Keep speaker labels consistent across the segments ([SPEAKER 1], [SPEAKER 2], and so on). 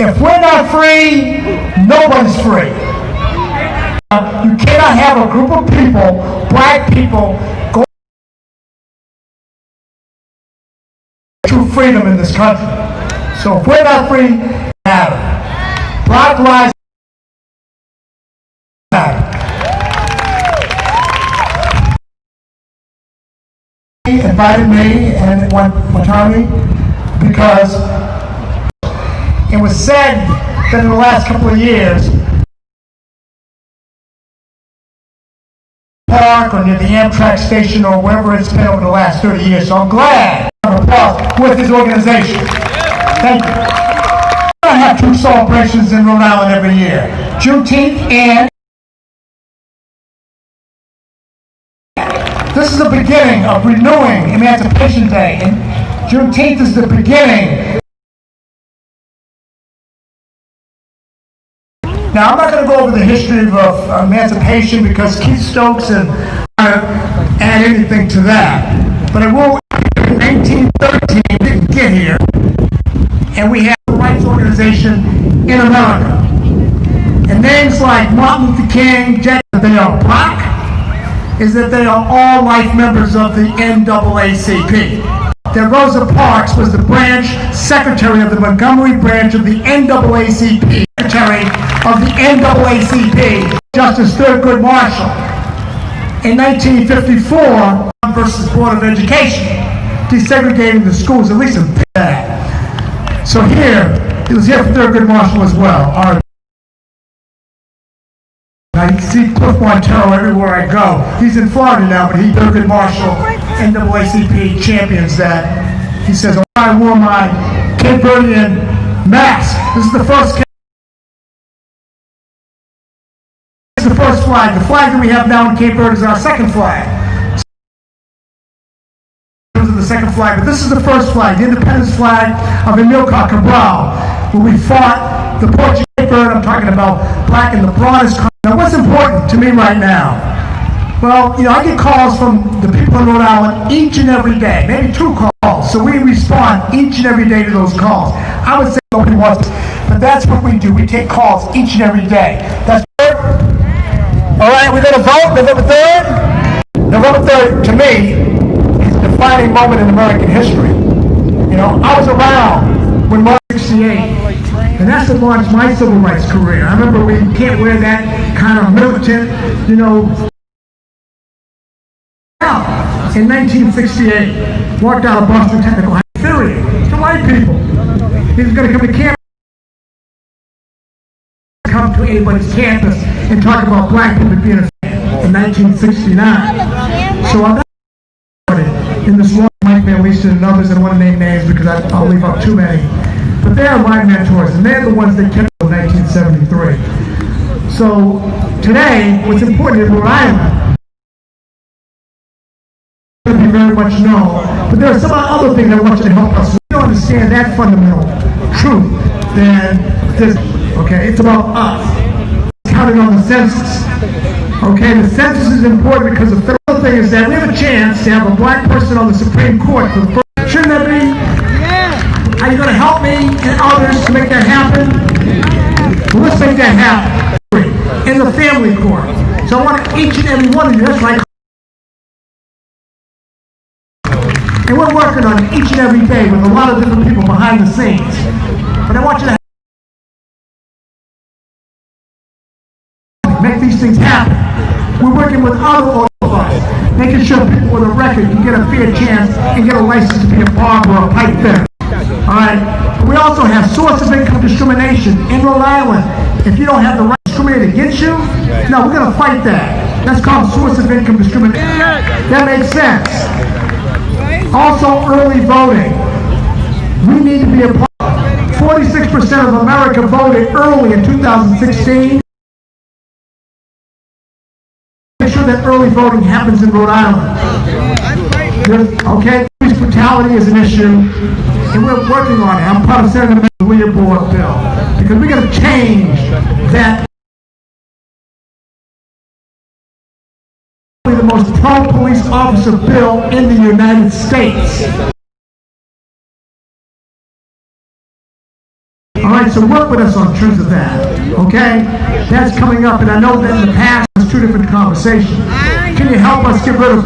[SPEAKER 1] If we're not free, nobody's free. You cannot have a group of people, black people, go to freedom in this country. So if we're not free, matter. Black lives matter. He invited me and Watani because it was said that in the last couple of years, park or near the Amtrak station or wherever it's been over the last 30 years. So I'm glad with his organization. Thank you. I have two celebrations in Rhode Island every year. Juneteenth and this is the beginning of renewing Emancipation Day. And Juneteenth is the beginning. Now, I'm not going to go over the history of emancipation because Keith Stokes and add anything to that. But I will. 1913 didn't get here, and we have the rights organization in America. And names like Martin Luther King, that they are black, is that they are all life members of the NAACP. That Rosa Parks was the branch secretary of the Montgomery branch of the NAACP, secretary of the NAACP, Justice Thurgood Marshall. In 1954, versus Board of Education, desegregating the schools, at least in that. So here, it was here for Thurgood Marshall as well. I see Cliff Montero everywhere I go. He's in Florida now, but Thurgood Marshall, NAACP champions that. He says, I wore my Cape Verdean mask. This is the first flag. The flag that we have now in Cape Verde is our second flag. The second flag, but this is the first flag, the independence flag of Amilcar Cabral, where we fought the Portuguese. I'm talking about black in the broadest. Now, what's important to me right now? Well, I get calls from the people in Rhode Island each and every day, maybe 2 calls. So we respond each and every day to those calls. I would say nobody wants this, but that's what we do. We take calls each and every day. That's it. All right, we're going to vote November 3rd. November 3rd, to me, defining moment in American history. I was around when March 68, and that's what launched my civil rights career. I remember we can't wear that kind of militant, In 1968, walked out of Boston Technical High Theory to white people. He was going to come to campus, come to anybody's campus and talk about black people being a in 1969. So I'm not in this long Mike Van Leeston and others, I don't want to name names because I'll leave out too many. But they are my mentors, and they're the ones that kept me in 1973. So today, what's important in Rhode Island, you very much know, but there are some other things I want you to help us. We don't understand that fundamental truth, then this, okay, it's about us. It's counting on the census. Okay, the census is important because the third thing is that we have a chance to have a black person on the Supreme Court for the first. Shouldn't that be? Yeah. Are you going to help me and others to make that happen? Well, let's make that happen in the family court. So I want each and every one of you, that's like, and we're working on it each and every day with a lot of different people behind the scenes. But I want you to make these things happen. We're working with other organizations, making sure people with a record can get a fair chance and get a license to be a barber or a pipe fitter. All right. We also have source of income discrimination in Rhode Island. If you don't have the right to discriminate against you, no, we're going to fight that. That's called source of income discrimination. That makes sense. Also, early voting. We need to be a part. 46% of America voted early in 2016. Make sure that early voting happens in Rhode Island. Okay, police brutality is an issue, and we're working on it. I'm part of Senator Leah Board bill because we're going to change that. The most pro-police officer bill in the United States. All right, so work with us on truth of that, okay? That's coming up, and I know that in the past there's two different conversations. Can you help us get rid of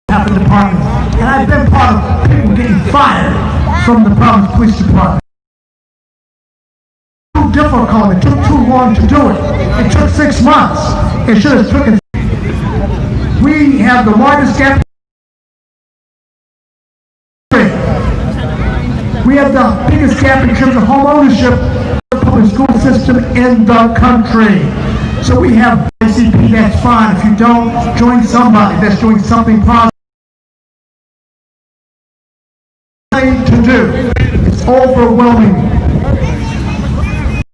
[SPEAKER 1] the department? And I've been part of people getting fired from the Providence Police Department. Too difficult, it took too long to do it. It took 6 months. It should have taken. We have the largest gap. We have the biggest gap in terms of home ownership in the public school system in the country. So we have ICP, that's fine. If you don't, join somebody that's doing something positive. To do. It's overwhelming.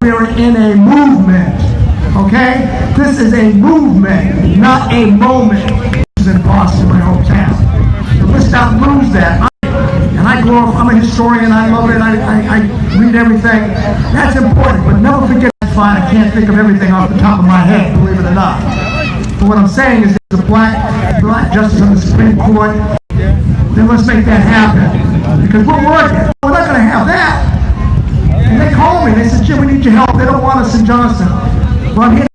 [SPEAKER 1] We are in a movement, okay? This is a movement, not a moment. This is in Boston, my hometown. So let's not lose that. And I grew up, I'm a historian, I love it, I read everything. That's important, but never forget that's fine. I can't think of everything off the top of my head, believe it or not. But what I'm saying is there's a black justice on the Supreme Court. Then let's make that happen. Because we're working. We're not going to have that. And they called me. They said, Jim, we need your help. They don't want us in Johnston. Well, I'm here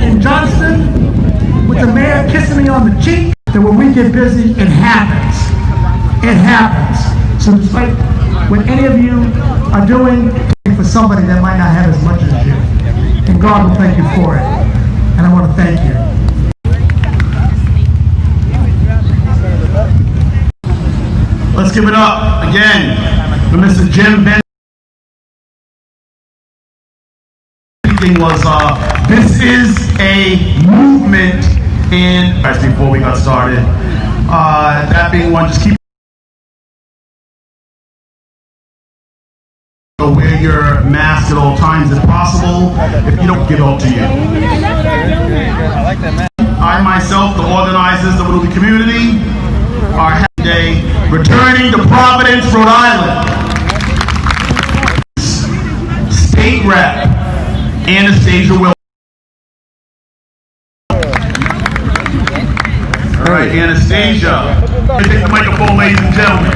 [SPEAKER 1] in Johnston with the mayor kissing me on the cheek. That when we get busy, it happens. It happens. So despite what any of you are doing for somebody that might not have as much as you. And God will thank you for it. And I want to thank you.
[SPEAKER 2] Let's give it up again for Mr. Jim Ben. This is a movement in, before we got started, that being one, just keep wear your mask at all times if possible. If you don't, get up to you. I myself, the organizers of the community, are happy today returning to Providence, Rhode Island. State Rep Anastasia will. All right, Anastasia. Take the microphone, ladies and gentlemen.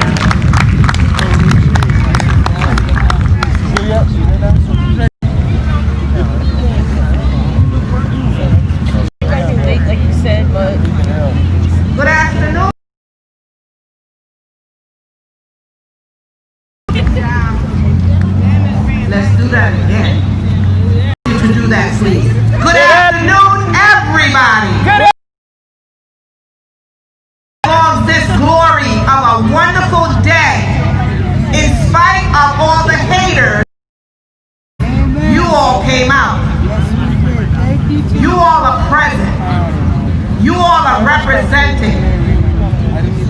[SPEAKER 3] Like you said, but good afternoon. Let's do that again. To do that, please. Good afternoon, everybody. Good afternoon. This glory of a wonderful day, in spite of all the haters, you all came out. You all are present. You all are representing.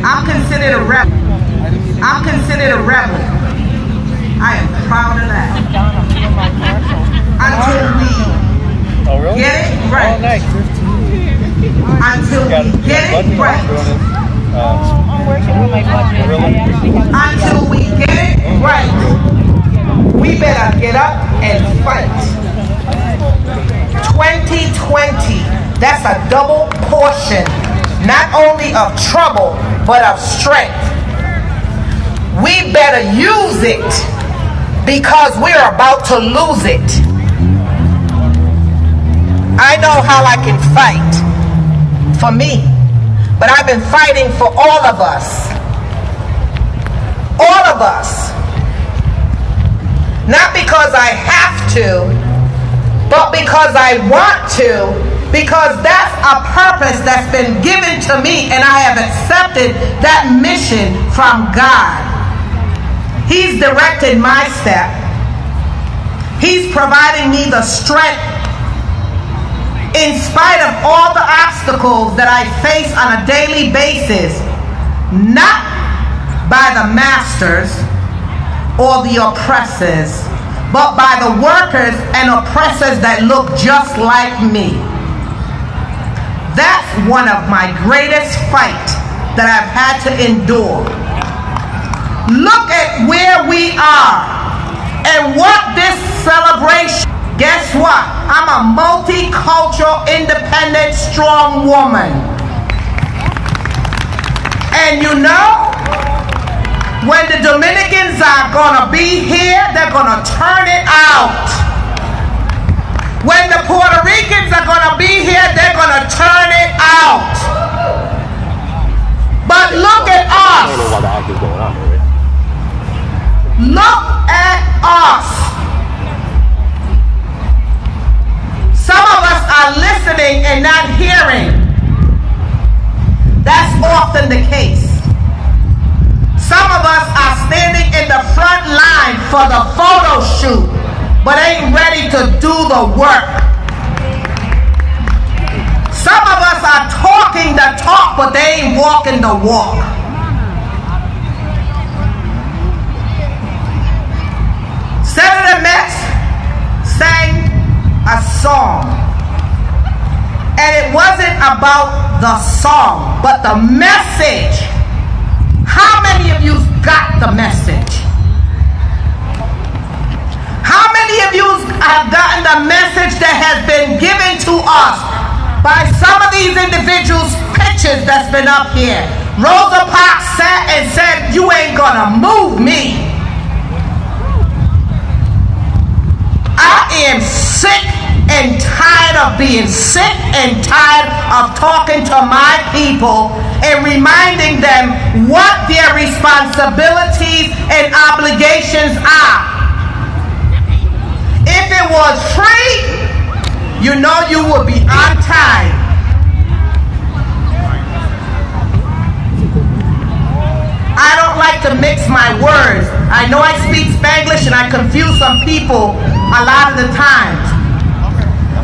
[SPEAKER 3] I'm considered a rebel. I'm considered a rebel. I am proud of that. Until we get it right. Until we get it right.
[SPEAKER 4] I'm working on my budget.
[SPEAKER 3] Until we get it right. We better get up and fight. 2020, that's a double portion, not only of trouble, but of strength. We better use it, because we're about to lose it. I know how I can fight for me, but I've been fighting for all of us. All of us. Not because I have to, but because I want to, because that's a purpose that's been given to me, and I have accepted that mission from God. He's directed my step. He's providing me the strength in spite of all the obstacles that I face on a daily basis, not by the masters or the oppressors, but by the workers and oppressors that look just like me. That's one of my greatest fights that I've had to endure. Look at where we are and what this celebration. Guess what? I'm a multicultural, independent, strong woman. And you know, When the Dominicans are gonna be here, they're gonna turn it out. When the Puerto Ricans are gonna be here, they're gonna turn it out. But look at us.
[SPEAKER 5] I don't know why the act is going on here, right?
[SPEAKER 3] Look at us. Some of us are listening and not hearing. That's often the case. Some of us are standing in the front line for the photo shoot, but ain't ready to do the work. Some of us are talking the talk, but they ain't walking the walk. Senator Metz sang a song, and it wasn't about the song, but the message. How many of you got the message? How many of you have gotten the message that has been given to us by some of these individuals' pictures that's been up here? Rosa Parks sat and said, "You ain't gonna move me." I am sick and tired of being sick and tired of talking to my people and reminding them what their responsibilities and obligations are. If it was free, you know you would be on time. I don't like to mix my words. I know I speak Spanglish and I confuse some people a lot of the times.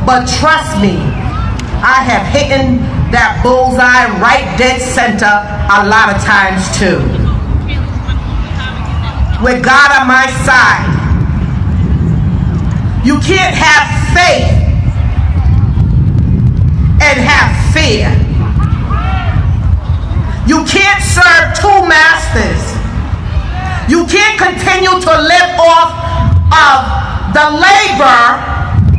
[SPEAKER 3] But trust me, I have hit that bullseye right dead center a lot of times too. With God on my side, you can't have faith and have fear. You can't serve two masters. You can't continue to live off of the labor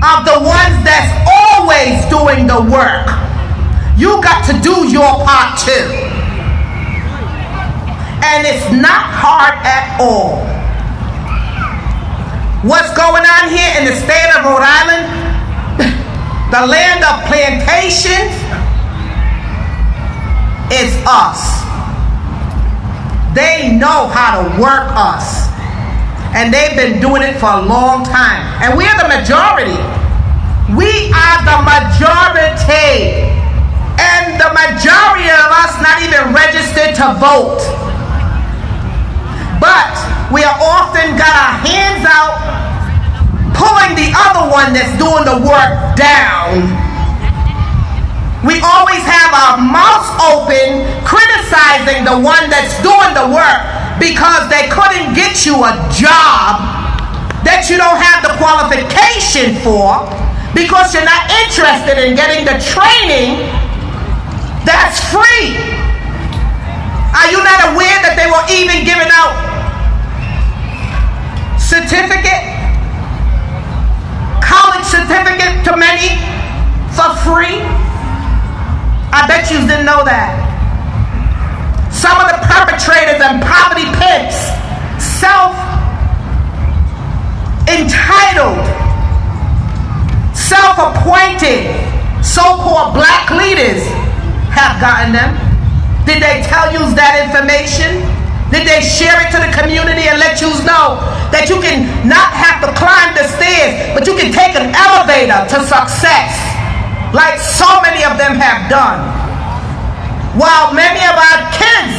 [SPEAKER 3] of the ones that's always doing the work. You got to do your part too. And it's not hard at all. What's going on here in the state of Rhode Island, the land of plantations, is us. They know how to work us. And they've been doing it for a long time. And we're the majority. We are the majority. And the majority of us not even registered to vote. But we are often got our hands out, pulling the other one that's doing the work down. We always have our mouths open, criticizing the one that's doing the work because they couldn't get you a job that you don't have the qualification for because you're not interested in getting the training that's free. Are you not aware that they were even giving out college certificate to many for free? I bet you didn't know that. Some of the perpetrators and poverty pimps, self-entitled, self-appointed, so-called black leaders have gotten them. Did they tell you that information? Did they share it to the community and let you know that you can not have to climb the stairs, but you can take an elevator to success, like so many of them have done? While many of our kids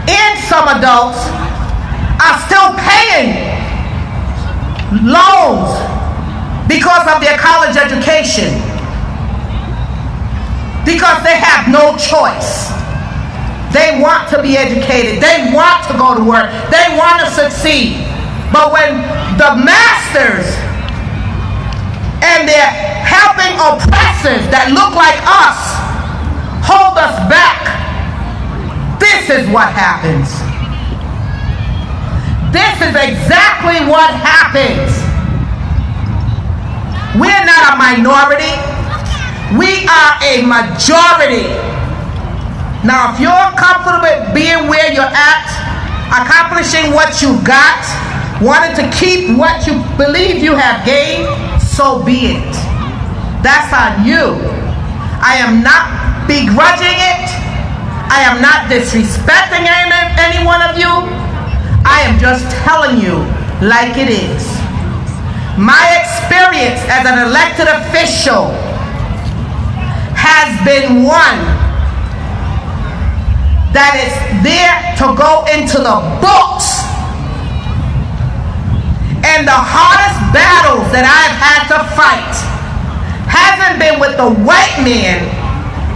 [SPEAKER 3] and some adults are still paying loans because of their college education, because they have no choice. They want to be educated. They want to go to work. They want to succeed. But when the masters and their helping oppressors that look like us hold us back, this is what happens. This is exactly what happens. We're not a minority. We are a majority. Now, if you're comfortable with being where you're at accomplishing what you got, wanting to keep what you believe you have gained, so be it. That's on you. I am not begrudging it. I am not disrespecting any one of you. I am just telling you like it is. My experience as an elected official has been one that is there to go into the books. And the hardest battles that I've had to fight hasn't been with the white man,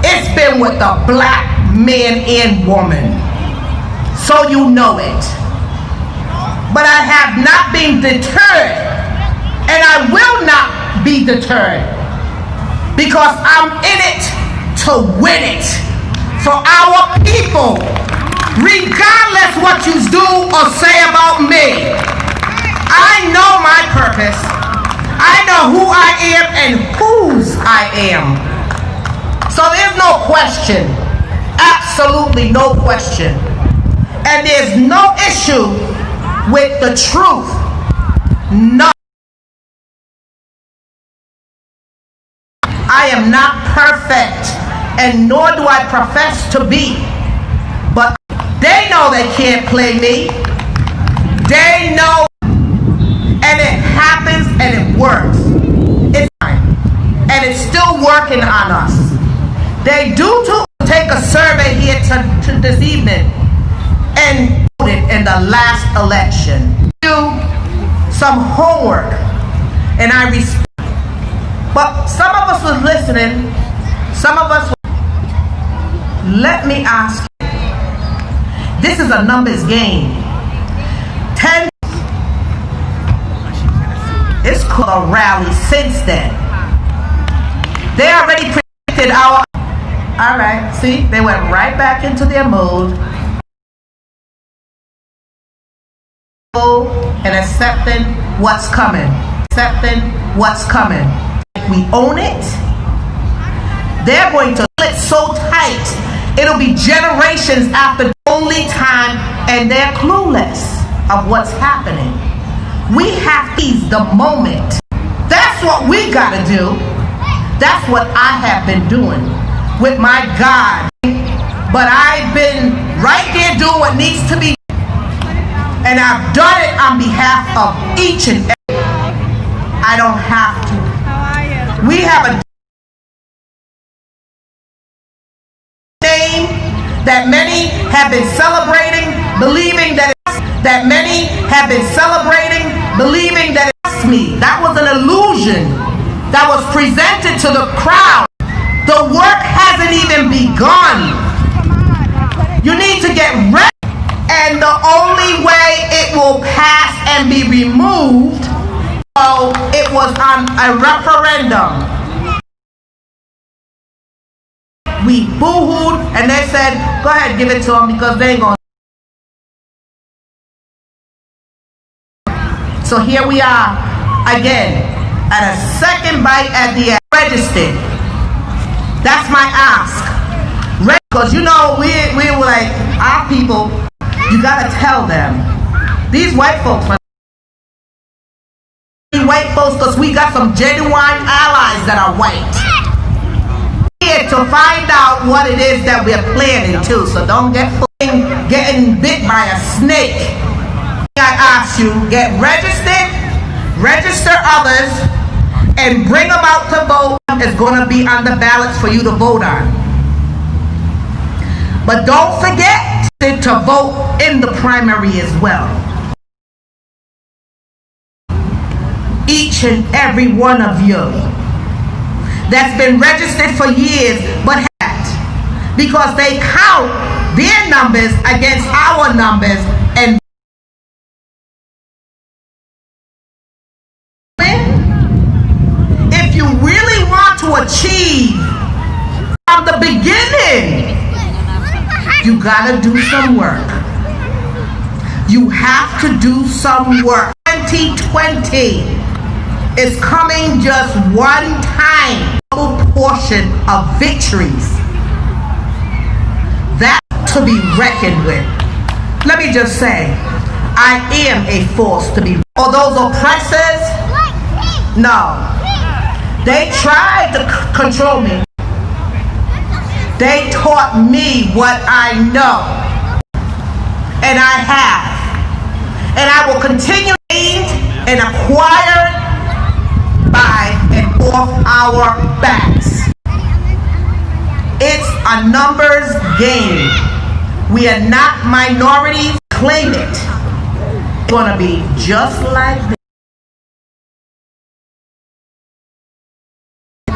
[SPEAKER 3] it's been with the black man and woman. So you know it. But I have not been deterred, and I will not be deterred, because I'm in it to win it for our people, regardless what you do or say about me. I know my purpose. I know who I am and whose I am. So there's no question, absolutely no question, and there's no issue with the truth. No. I am not perfect, and nor do I profess to be. But they know they can't play me. They know, and it happens and it works. It's fine. And it's still working on us. They do take a survey here to this evening and voted in the last election. Do some homework, and I respect. But some of us was listening. Some of us. Let me ask you. This is a numbers game. 10. It's called a rally since then. They already predicted our. All right. See, they went right back into their mode. And accepting what's coming. Accepting what's coming. If we own it, they're going to pull it so tight, it'll be generations after the only time, and they're clueless of what's happening. We have to seize the moment. That's what we gotta do. That's what I have been doing with my God. But I've been right there doing what needs to be. And I've done it on behalf of each and every. I don't have to. We have a name that many have been celebrating, believing that many have been celebrating, believing that it's me. That was an illusion that was presented to the crowd. The work hasn't even begun. You need to get ready. And the only way it will pass and be removed, so it was on a referendum. We boo-hooed, and they said, go ahead, give it to them, because they ain't gonna. So here we are, again, at a second bite at the registered. That's my ask. Because you know, we were like, our people, you gotta tell them. These white folks, because we got some genuine allies that are white. Here to find out what it is that we're planning too. So don't get getting bit by a snake. I ask you, get registered, register others, and bring them out to vote. It's gonna be on the ballots for you to vote on. But don't forget to vote in the primary as well. Each and every one of you that's been registered for years, but because they count their numbers against our numbers, and if you really want to achieve from the beginning, you gotta do some work. You have to do some work. 2020 is coming just one time. Double portion of victories. That's to be reckoned with. let me just say, I am a force to be. Or those oppressors, no. They tried to control me. They taught me what I know. And I have. And I will continue and acquired by and off our backs. It's a numbers game. We are not minorities. Claim it. It's gonna be just like this.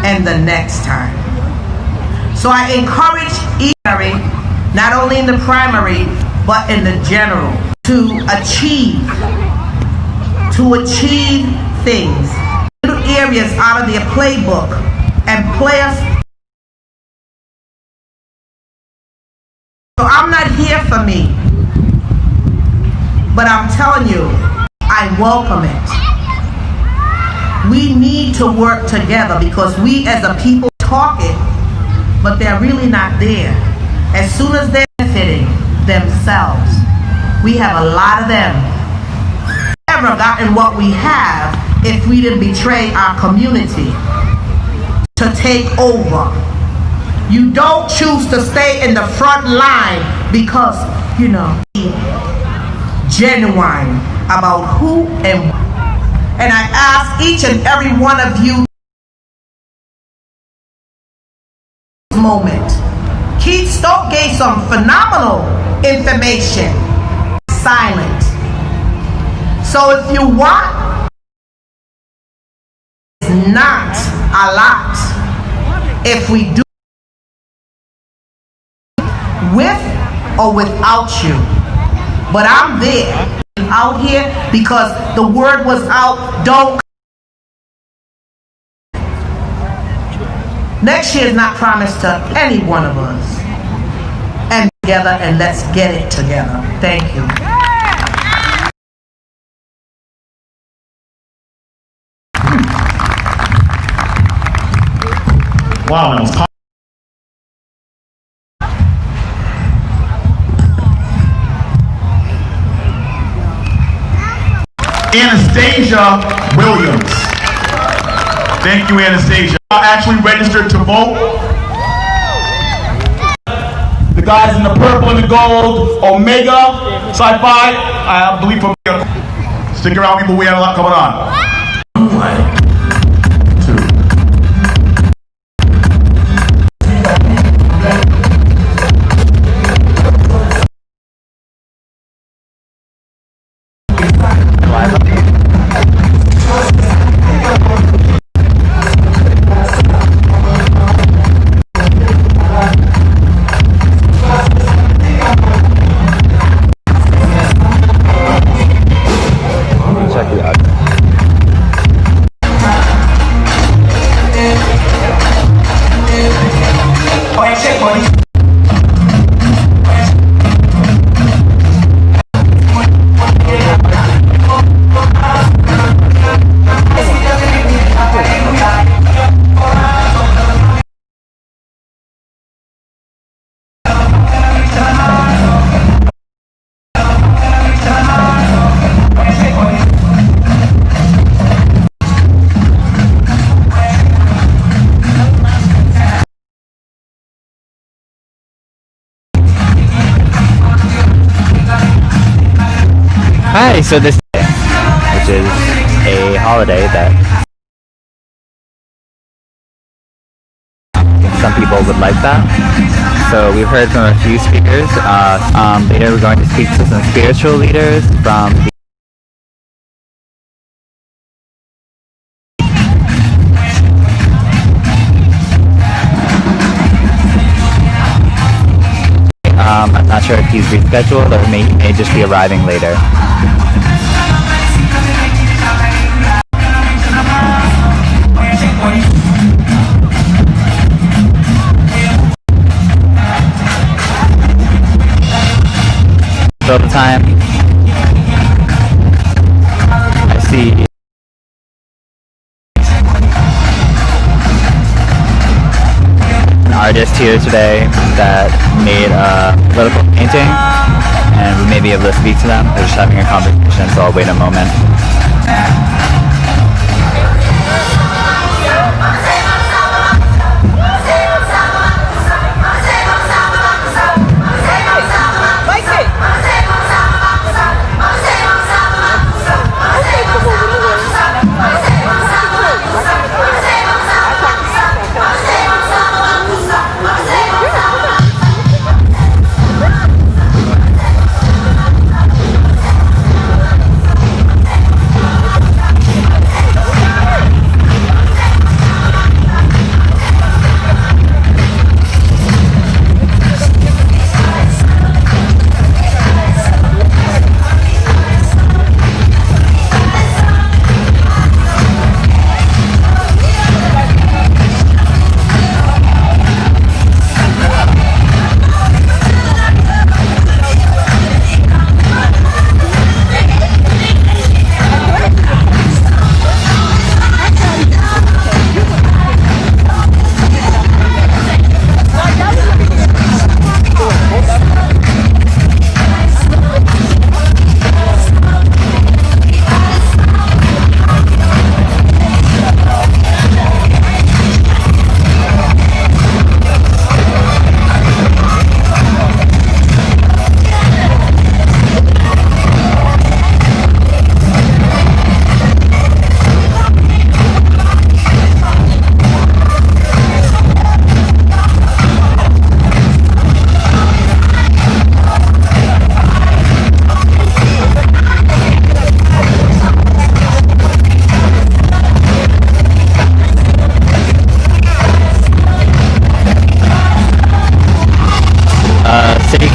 [SPEAKER 3] And the next time. So I encourage each, not only in the primary, but in the general, to achieve things. Little areas out of their playbook and play us. So I'm not here for me, but I'm telling you, I welcome it. We need to work together because we as a people talk it, but they're really not there. As soon as they're benefiting themselves, we have a lot of them. Never gotten what we have if we didn't betray our community to take over. You don't choose to stay in the front line because, you know, genuine about who and what. And I ask each and every one of you moment. Keith Stokes gave some phenomenal information. Silent. So if you want, it's not a lot. If we do with or without you. But I'm there out here because the word was out. Don't. Next year is not promised to any one of us. And together, and let's get it together. Thank you.
[SPEAKER 2] Wow, that was powerful. Anastasia Williams. Thank you, Anastasia. Actually registered to vote. The guys in the purple and the gold, Omega, Sci-Fi, I believe Omega. Stick around, people, we have a lot coming on.
[SPEAKER 6] Hi, so this day, which is a holiday that some people would like that. So we've heard from a few speakers. Later we're going to speak to some spiritual leaders from the I'm not sure if he's rescheduled or may just be arriving later. All the time. I see an artist here today that made a political painting and we may be able to speak to them. They're just having a conversation, so I'll wait a moment.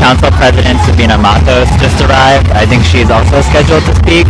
[SPEAKER 6] Council President Sabina Matos just arrived. I think she's also scheduled to speak.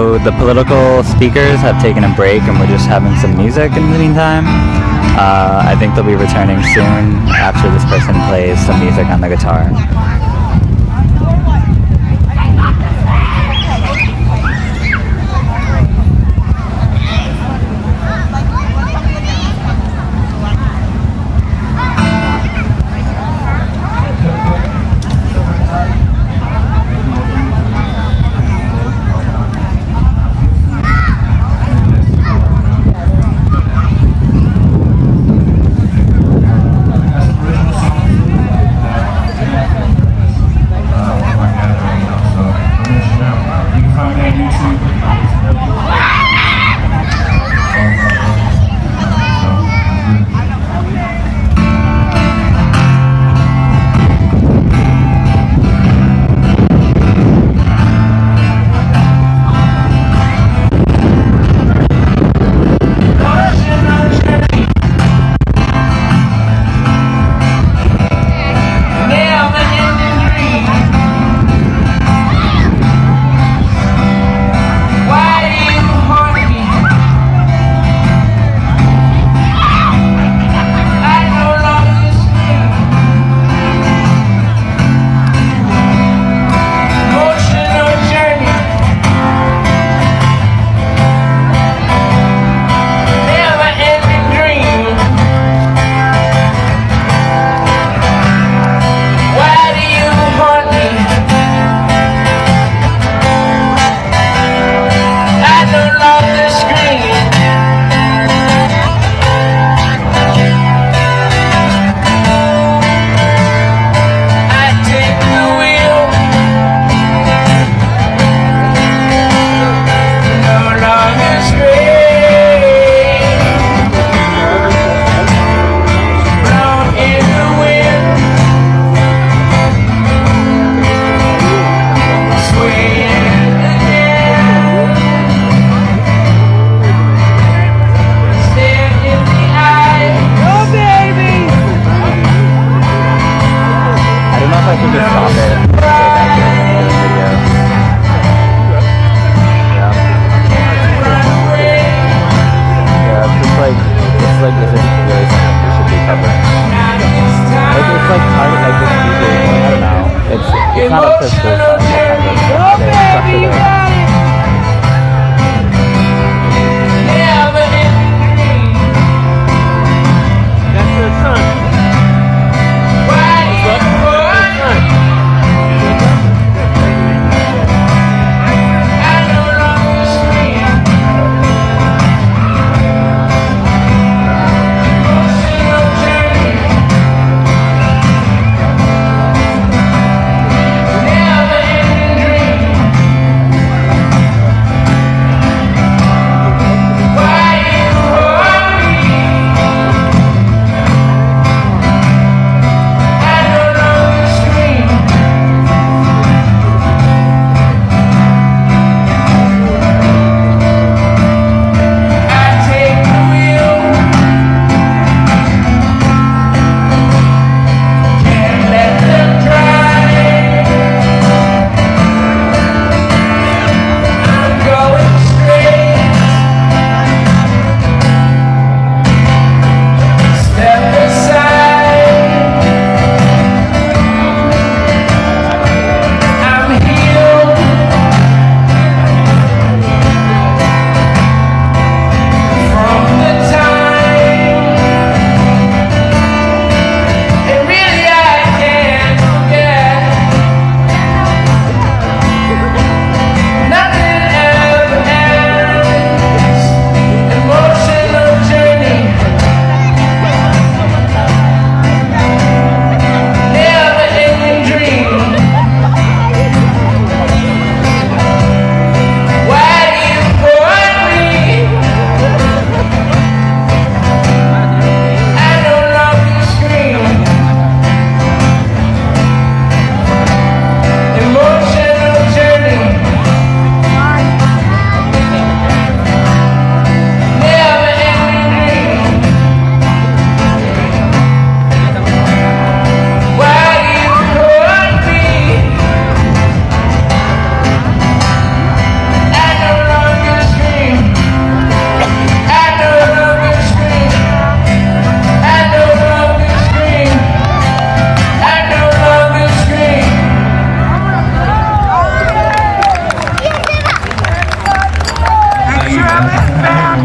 [SPEAKER 6] So the political speakers have taken a break and we're just having some music in the meantime. I think they'll be returning soon after this person plays some music on the guitar.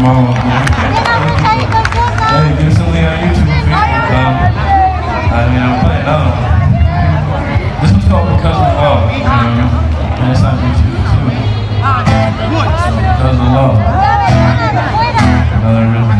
[SPEAKER 7] Come on, man. Hey, give us a link on YouTube. I'm playing. No. This one's called Because of Love. And it's on YouTube too. Because of Love. Another real one.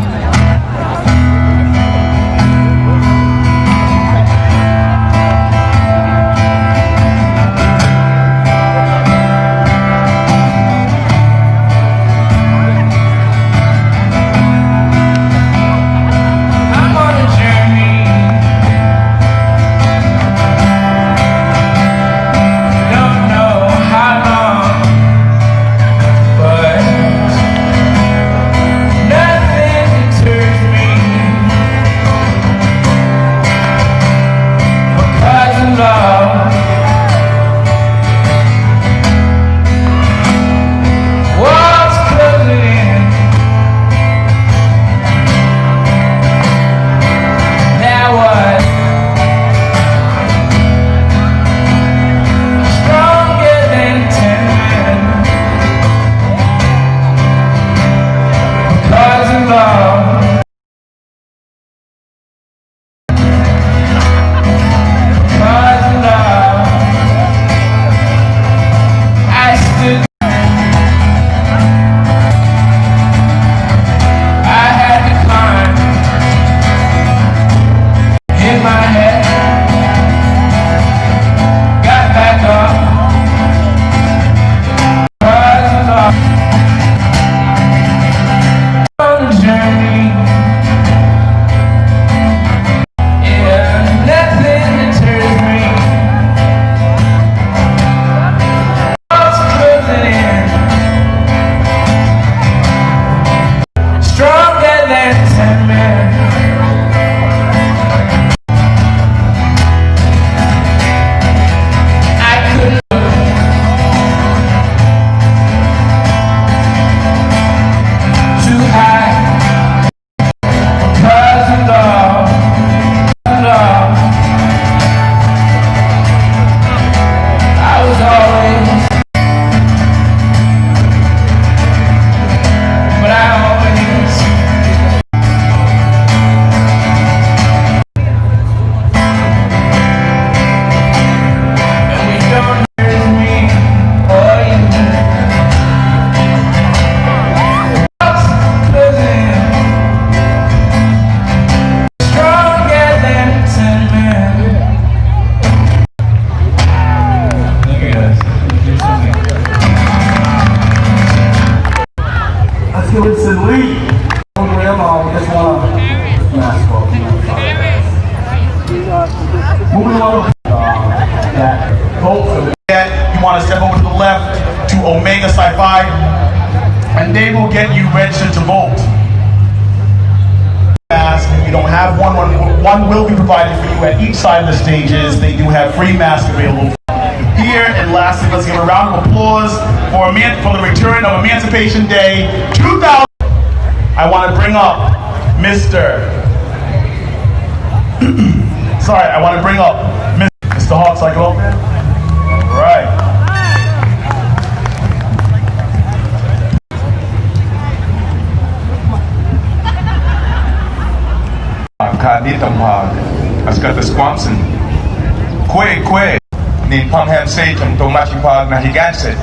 [SPEAKER 2] And they will get you registered to vote. If you don't have one will be provided for you at each side of the stages. They do have free masks available here. And lastly, let's give a round of applause for the return of Emancipation Day 2000. I want to bring up I want to bring up Mr. Hawks. I go up there? All right.
[SPEAKER 8] Kaditampag, Ascatasquamson, Kwe, Nin Pangham Satan, Tomachipag Narragansett.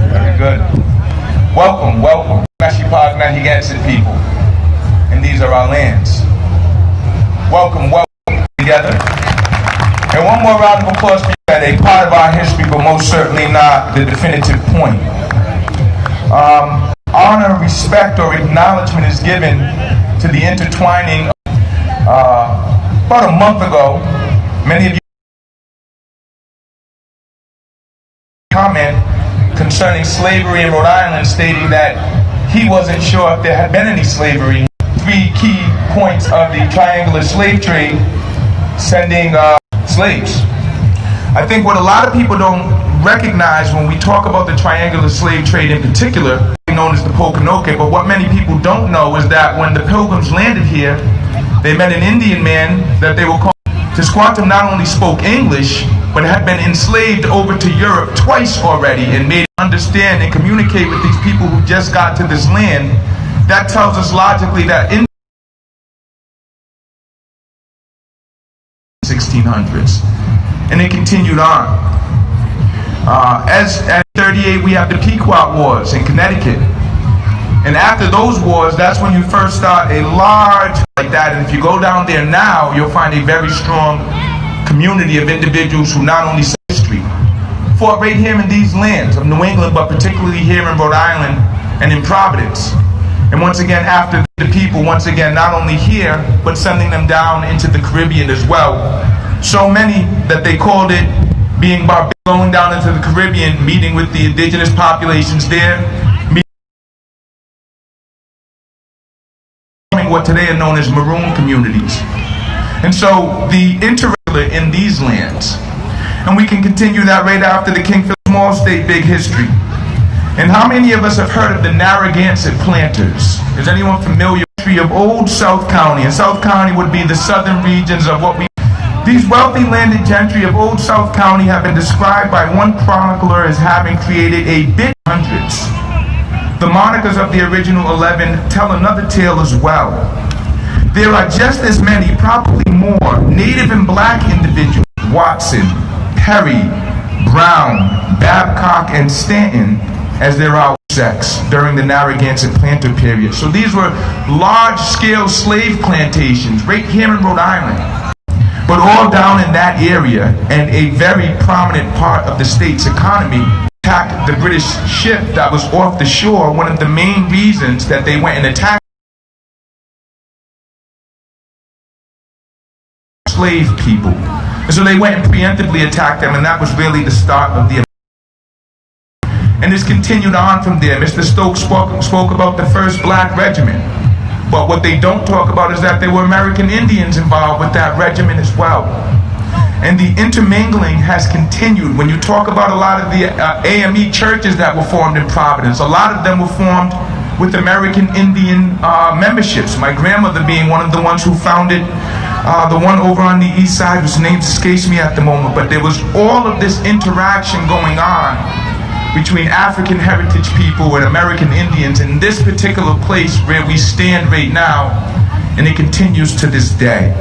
[SPEAKER 8] Very good. Welcome, Mashipag Narragansett people. And these are our lands. Welcome together. And one more round of applause for you at a part of our history, but most certainly not the definitive point. Honor, respect, or acknowledgement is given to the intertwining. About a month ago, many of you comment concerning slavery in Rhode Island, stating that he wasn't sure if there had been any slavery. 3 key points of the triangular slave trade, sending slaves. I think what a lot of people don't recognize when we talk about the triangular slave trade in particular, known as the Pokanoke, but what many people don't know is that when the Pilgrims landed here, they met an Indian man that they were called Tisquantum not only spoke English, but had been enslaved over to Europe twice already and made understand and communicate with these people who just got to this land. That tells us logically that in 1600s, and it continued on. As at 38, we have the Pequot Wars in Connecticut. And after those wars, that's when you first start a large like that. And if you go down there now, you'll find a very strong community of individuals who not only say history, fought right here in these lands of New England, but particularly here in Rhode Island and in Providence. And once again, after the people, once again, not only here, but sending them down into the Caribbean as well. So many that they called it being barbaric, going down into the Caribbean, meeting with the indigenous populations there, what today are known as maroon communities. And so the interregular in these lands, and we can continue that right after the Kingfield Small State big history. And how many of us have heard of the Narragansett Planters? Is anyone familiar with the history of old South County? And South County would be the southern regions of what we... These wealthy landed gentry of old South County have been described by one chronicler as having created a bit hundreds. The monikers of the original 11 tell another tale as well. There are just as many, probably more, native and black individuals, Watson, Perry, Brown, Babcock, and Stanton, as there are sex during the Narragansett planter period. So these were large-scale slave plantations right here in Rhode Island, but all down in that area, and a very prominent part of the state's economy. Attacked the British ship that was off the shore. One of the main reasons that they went and attacked slave people. And so they went and preemptively attacked them, and that was really the start of the... And this continued on from there. Mr. Stokes spoke about the first black regiment. But what they don't talk about is that there were American Indians involved with that regiment as well. And the intermingling has continued. When you talk about a lot of the AME churches that were formed in Providence, a lot of them were formed with American Indian memberships. My grandmother being one of the ones who founded the one over on the east side, whose name escapes me at the moment. But there was all of this interaction going on between African heritage people and American Indians in this particular place where we stand right now, and it continues to this day.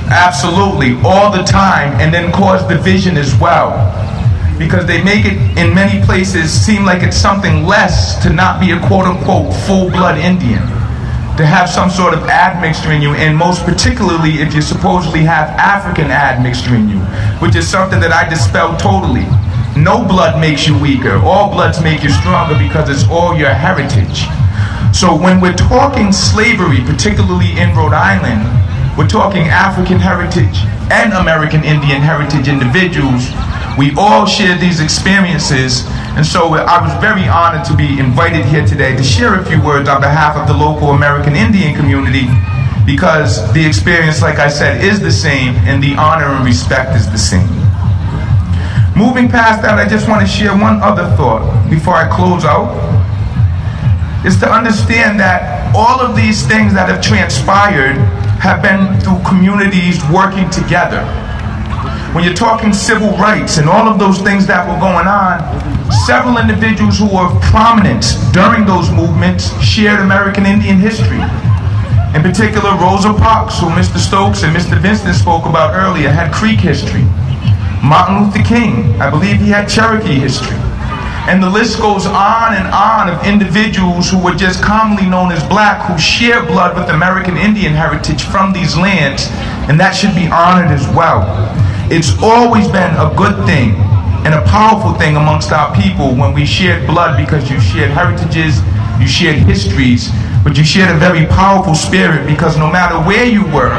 [SPEAKER 8] Absolutely, all the time, and then cause division as well. Because they make it, in many places, seem like it's something less to not be a quote-unquote full-blood Indian. To have some sort of admixture in you, and most particularly if you supposedly have African admixture in you, which is something that I dispel totally. No blood makes you weaker. All bloods make you stronger because it's all your heritage. So when we're talking slavery, particularly in Rhode Island, we're talking African heritage and American Indian heritage individuals. We all share these experiences, and so I was very honored to be invited here today to share a few words on behalf of the local American Indian community, because the experience, like I said, is the same, and the honor and respect is the same. Moving past that, I just want to share one other thought before I close out, is to understand that all of these things that have transpired have been through communities working together. When you're talking civil rights and all of those things that were going on, several individuals who were of prominence during those movements shared American Indian history. In particular, Rosa Parks, who Mr. Stokes and Mr. Vincent spoke about earlier, had Creek history. Martin Luther King, I believe he had Cherokee history. And the list goes on of individuals who were just commonly known as black, who share blood with American Indian heritage from these lands, and that should be honored as well. It's always been a good thing and a powerful thing amongst our people when we shared blood, because you shared heritages, you shared histories, but you shared a very powerful spirit, because no matter where you were,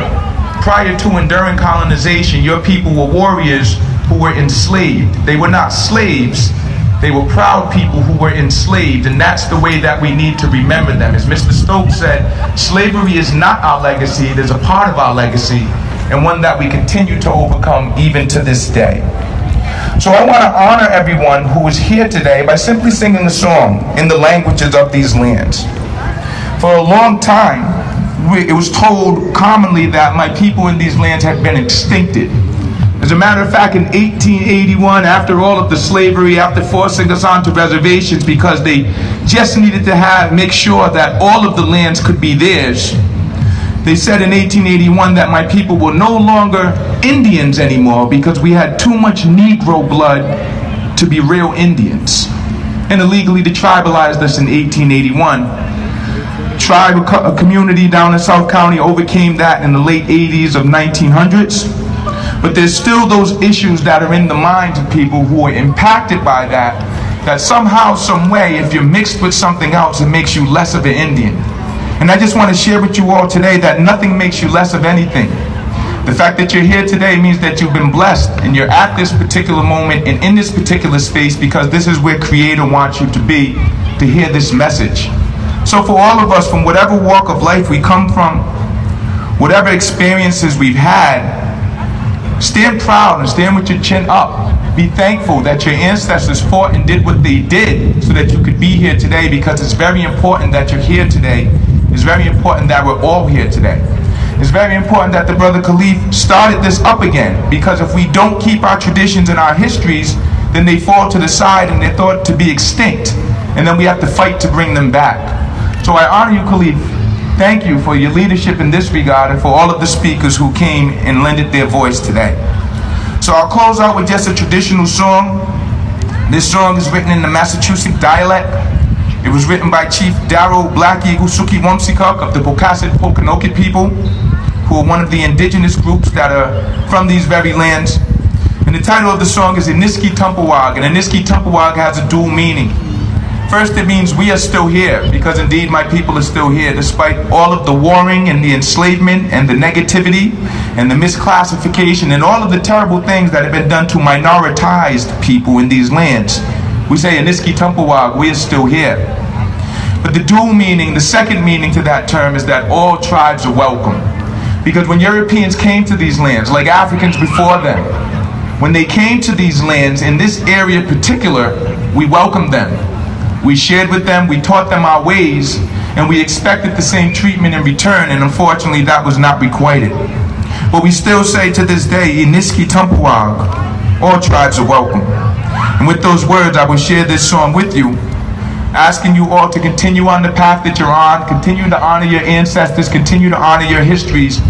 [SPEAKER 8] prior to and during colonization, your people were warriors who were enslaved. They were not slaves. They were proud people who were enslaved, and that's the way that we need to remember them. As Mr. Stokes said, slavery is not our legacy, it is a part of our legacy, and one that we continue to overcome even to this day. So I want to honor everyone who is here today by simply singing a song in the languages of these lands. For a long time, it was told commonly that my people in these lands had been extincted. As a matter of fact, in 1881, after all of the slavery, after forcing us onto reservations because they just needed to make sure that all of the lands could be theirs, they said in 1881 that my people were no longer Indians anymore because we had too much Negro blood to be real Indians. And illegally detribalized us in 1881. A community down in South County overcame that in the late 80s of 1900s. But there's still those issues that are in the minds of people who are impacted by that, that somehow, some way, if you're mixed with something else, it makes you less of an Indian. And I just want to share with you all today that nothing makes you less of anything. The fact that you're here today means that you've been blessed and you're at this particular moment and in this particular space because this is where Creator wants you to be, to hear this message. So for all of us, from whatever walk of life we come from, whatever experiences we've had, stand proud and stand with your chin up. Be thankful that your ancestors fought and did what they did so that you could be here today, because it's very important that you're here today. It's very important that we're all here today. It's very important that the brother Khalif started this up again, because if we don't keep our traditions and our histories, then they fall to the side and they're thought to be extinct. And then we have to fight to bring them back. So I honor you, Khalif. Thank you for your leadership in this regard and for all of the speakers who came and lended their voice today. So I'll close out with just a traditional song. This song is written in the Massachusetts dialect. It was written by Chief Darrow Black Eagle Suki Wumsikuk of the Pocasset Pokanoket people, who are one of the indigenous groups that are from these very lands. And the title of the song is Iniski Tumpawag, and Iniski Tumpawag has a dual meaning. First, it means we are still here, because indeed my people are still here, despite all of the warring and the enslavement and the negativity and the misclassification and all of the terrible things that have been done to minoritized people in these lands. We say Iniski Tumpawag, we are still here. But the dual meaning, the second meaning to that term, is that all tribes are welcome. Because when Europeans came to these lands, like Africans before them, when they came to these lands, in this area in particular, we welcomed them. We shared with them, we taught them our ways, and we expected the same treatment in return, and unfortunately that was not requited. But we still say to this day, Iniski Tumpawag, all tribes are welcome. And with those words, I will share this song with you, asking you all to continue on the path that you're on, continue to honor your ancestors, continue to honor your histories.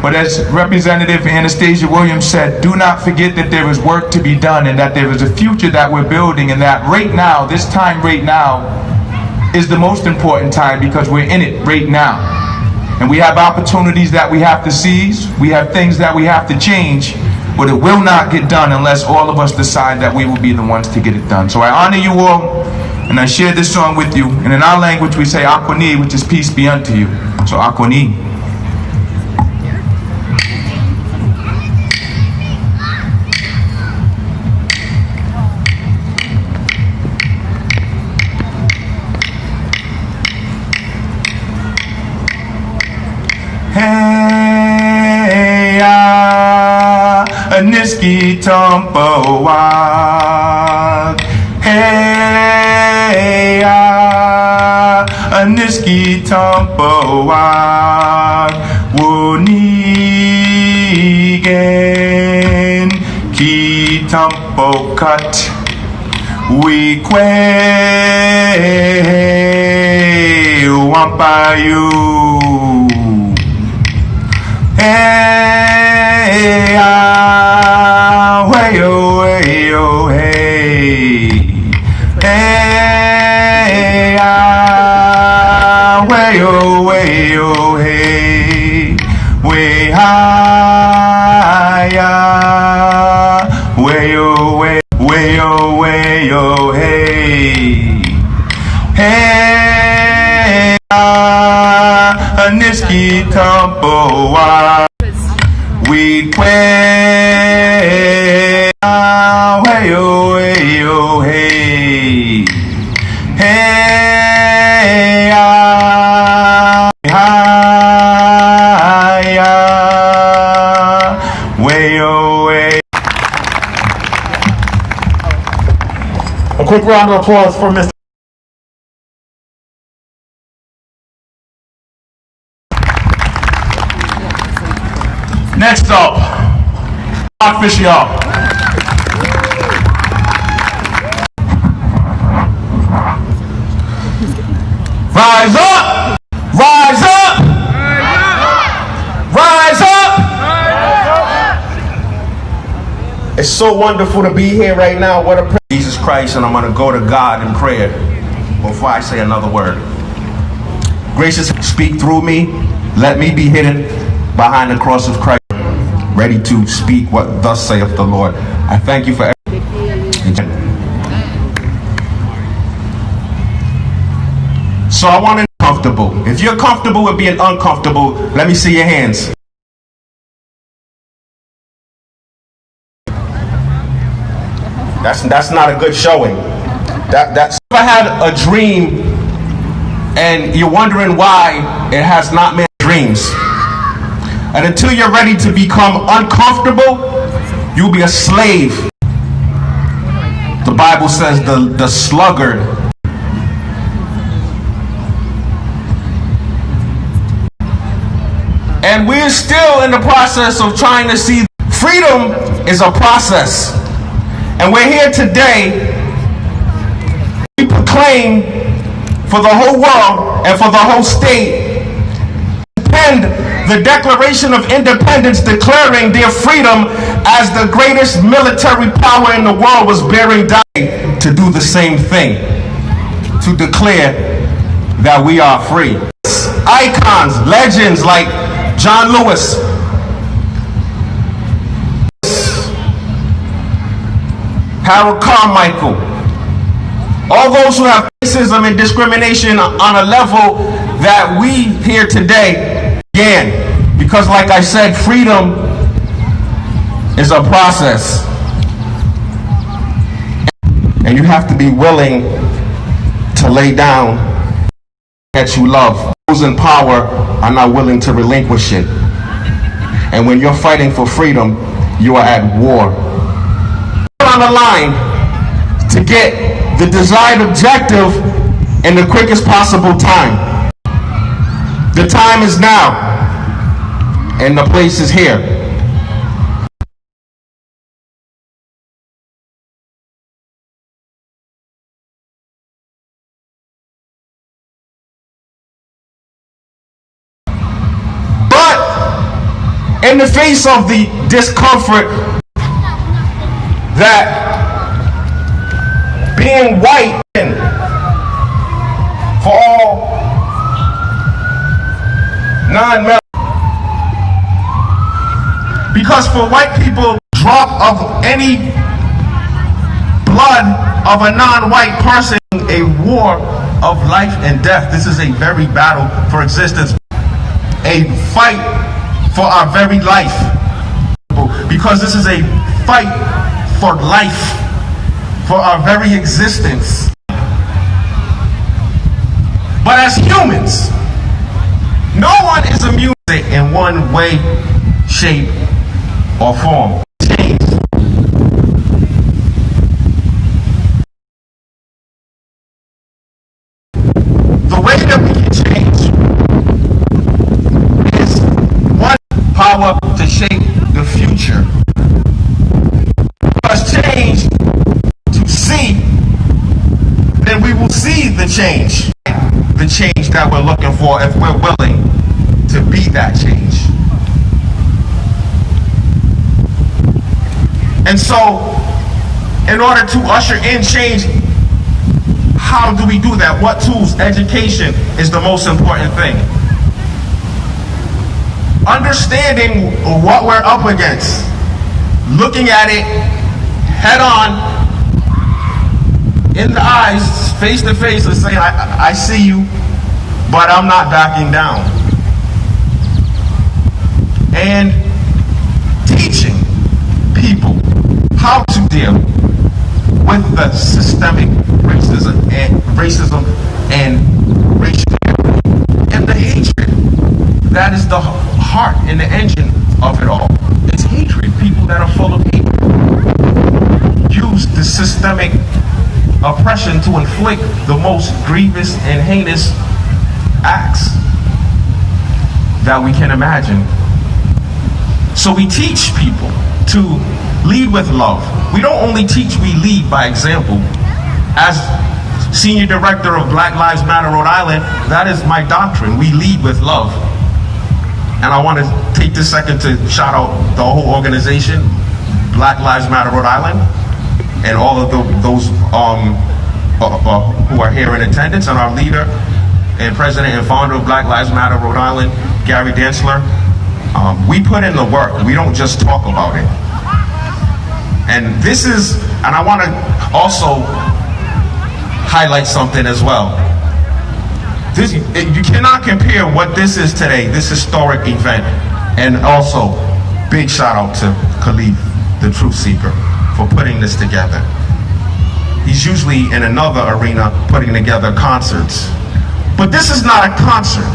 [SPEAKER 8] But as Representative Anastasia Williams said, do not forget that there is work to be done and that there is a future that we're building, and that right now, this time right now, is the most important time because we're in it right now. And we have opportunities that we have to seize, we have things that we have to change, but it will not get done unless all of us decide that we will be the ones to get it done. So I honor you all, and I share this song with you. And in our language we say Akwani, which is peace be unto you. So Akwani. Hey, Aniski Tumpawag. Hey, Aniski Tumpawag. Wunigen ki Tumpokat. We kwe wampayu. Hey, way, oh, hey. Hey, way, oh, hey. Way high, way, oh, hey. Hey, Aniski Tumpawag. We quay, way, oh, hey. Hey, way, oh, hey.
[SPEAKER 9] A quick round of applause for Mr.
[SPEAKER 2] Next up, Rockfish, y'all. Rise up! Rise up! Rise up!
[SPEAKER 10] It's so wonderful to be here right now. What a Jesus Christ, and I'm going to go to God in prayer before I say another word. Gracious, speak through me. Let me be hidden behind the cross of Christ, ready to speak what thus saith the Lord. I thank you for everything. So I want to be comfortable. If you're comfortable with being uncomfortable, let me see your hands. That's not a good showing. That's if I had a dream and you're wondering why it has not been dreams. And until you're ready to become uncomfortable, you'll be a slave. The Bible says the sluggard and we're still in the process of trying to see freedom is a process. And we're here today. We proclaim for the whole world and for the whole state and the Declaration of Independence declaring their freedom as the greatest military power in the world was bearing down to do the same thing, to declare that we are free. Icons, legends like John Lewis, Harold Carmichael, all those who have racism and discrimination on a level that we here today began. Because like I said, freedom is a process. And you have to be willing to lay down that you love. Those in power are not willing to relinquish it. And when you're fighting for freedom, you are at war. On the line to get the desired objective in the quickest possible time. The time is now, and the place is here. But in the face of the discomfort that being white for all non-male, because for white people, drop of any blood of a non-white person, a war of life and death. This is a very battle for existence, a fight for our very life, because this is a fight for life, for our very existence. But as humans, no one is immune in one way, shape, or form. Change. The way that we can change is one power to shape the future. Change to see, then we will see the change that we're looking for if we're willing to be that change. And so, in order to usher in change, how do we do that? What tools? Education is the most important thing. Understanding what we're up against, looking at it head on, in the eyes, face to face, and saying, I see you, but I'm not backing down. And teaching people how to deal with the systemic racism and racial and the hatred that is the heart and the engine of it all. It's hatred. People that are full of hatred use the systemic oppression to inflict the most grievous and heinous acts that we can imagine. So we teach people to lead with love. We don't only teach, we lead by example. As Senior Director of Black Lives Matter Rhode Island, that is my doctrine. We lead with love. And I want to take this second to shout out the whole organization, Black Lives Matter Rhode Island, and all of those who are here in attendance, and our leader and president and founder of Black Lives Matter Rhode Island, Gary Densler. We put in the work. We don't just talk about it. And this is, and I want to also highlight something as well. You cannot compare what this is today, this historic event, and also big shout out to Khalif, the Truth Seeker, for putting this together. He's usually in another arena putting together concerts. But this is not a concert.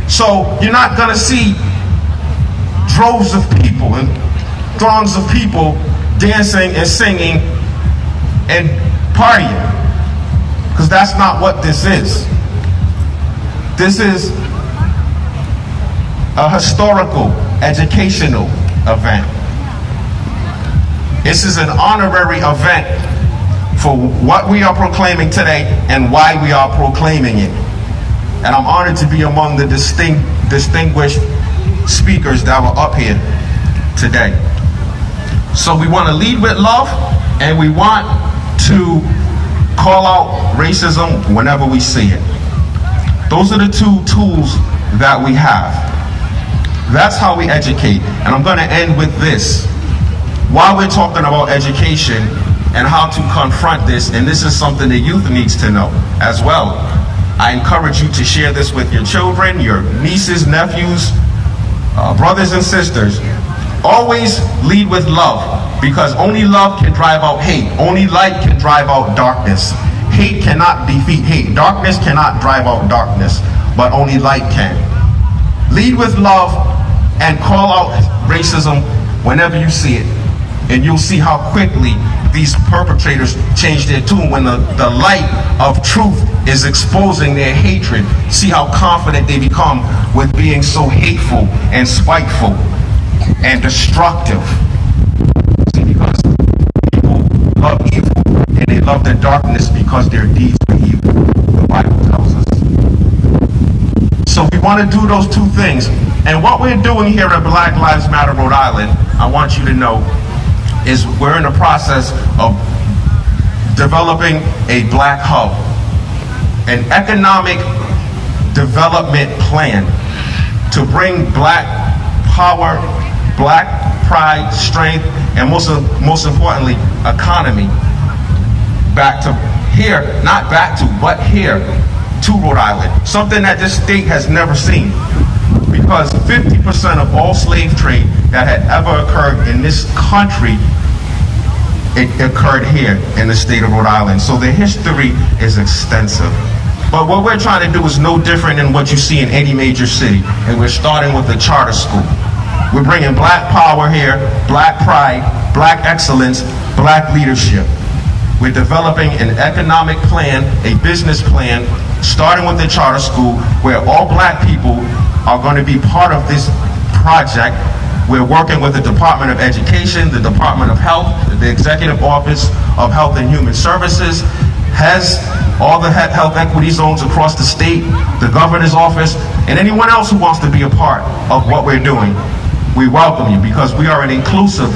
[SPEAKER 10] So you're not gonna see droves of people and throngs of people dancing and singing and partying, because that's not what this is. This is a historical, educational event. This is an honorary event for what we are proclaiming today and why we are proclaiming it. And I'm honored to be among the distinguished speakers that were up here today. So we want to lead with love, and we want to call out racism whenever we see it. Those are the two tools that we have. That's how we educate. And I'm going to end with this. While we're talking about education and how to confront this, and this is something the youth needs to know as well, I encourage you to share this with your children, your nieces, nephews, brothers and sisters. Always lead with love, because only love can drive out hate. Only light can drive out darkness. Hate cannot defeat hate. Darkness cannot drive out darkness, but only light can. Lead with love and call out racism whenever you see it. And you'll see how quickly these perpetrators change their tune when the light of truth is exposing their hatred. See how confident they become with being so hateful and spiteful and destructive. See, because people love evil and they love the darkness because their deeds are evil, the Bible tells us. So we want to do those two things. And what we're doing here at Black Lives Matter Rhode Island, I want you to know, is we're in the process of developing a black hub, an economic development plan to bring black power, black pride, strength, and most importantly, economy back to here, not back to, but here to Rhode Island. Something that this state has never seen. Because 50% of all slave trade that had ever occurred in this country, it occurred here in the state of Rhode Island. So the history is extensive. But what we're trying to do is no different than what you see in any major city. And we're starting with the charter school. We're bringing black power here, black pride, black excellence, black leadership. We're developing an economic plan, a business plan, starting with the charter school, where all black people are going to be part of this project. We're working with the Department of Education, the Department of Health, the Executive Office of Health and Human Services, has all the health equity zones across the state, the governor's office, and anyone else who wants to be a part of what we're doing. We welcome you, because we are an inclusive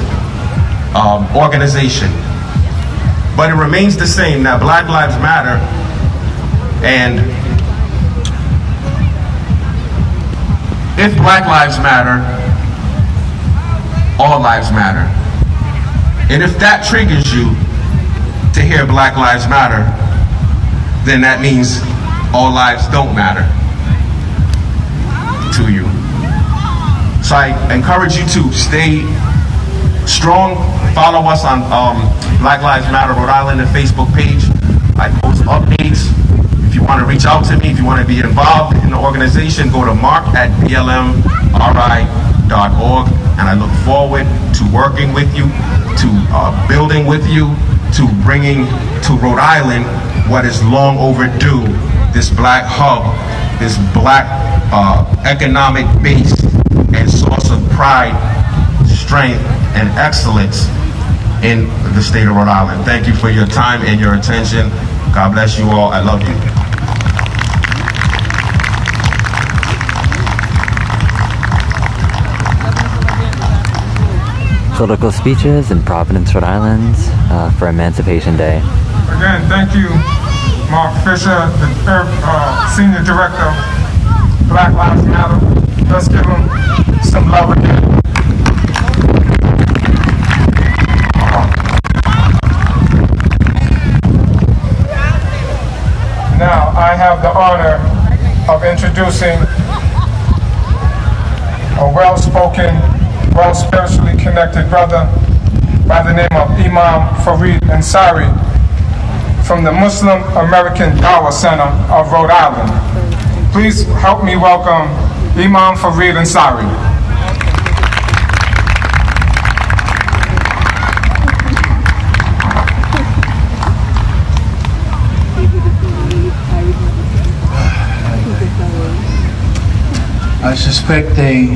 [SPEAKER 10] organization. But it remains the same, that Black Lives Matter, and if Black Lives Matter, all lives matter. And if that triggers you to hear Black Lives Matter, then that means all lives don't matter to you. So I encourage you to stay strong. Follow us on Black Lives Matter Rhode Island and Facebook page. I post updates. If you want to reach out to me, if you want to be involved in the organization, go to mark@blmri.org. And I look forward to working with you, to building with you, to bringing to Rhode Island what is long overdue, this black hub, this black economic base and source of pride, strength, and excellence in the state of Rhode Island. Thank you for your time and your attention. God bless you all. I love you.
[SPEAKER 6] Political speeches in Providence, Rhode Island for Emancipation Day.
[SPEAKER 8] Again, thank you, Mark Fisher, the Senior Director, Black Lives Matter. Let's give him some love again. Now, I have the honor of introducing a well-spoken, well-spiritually connected brother by the name of Imam Fareed Ansari from the Muslim American Dawah Center of Rhode Island. Please help me welcome Imam Fareed Ansari.
[SPEAKER 11] I suspect they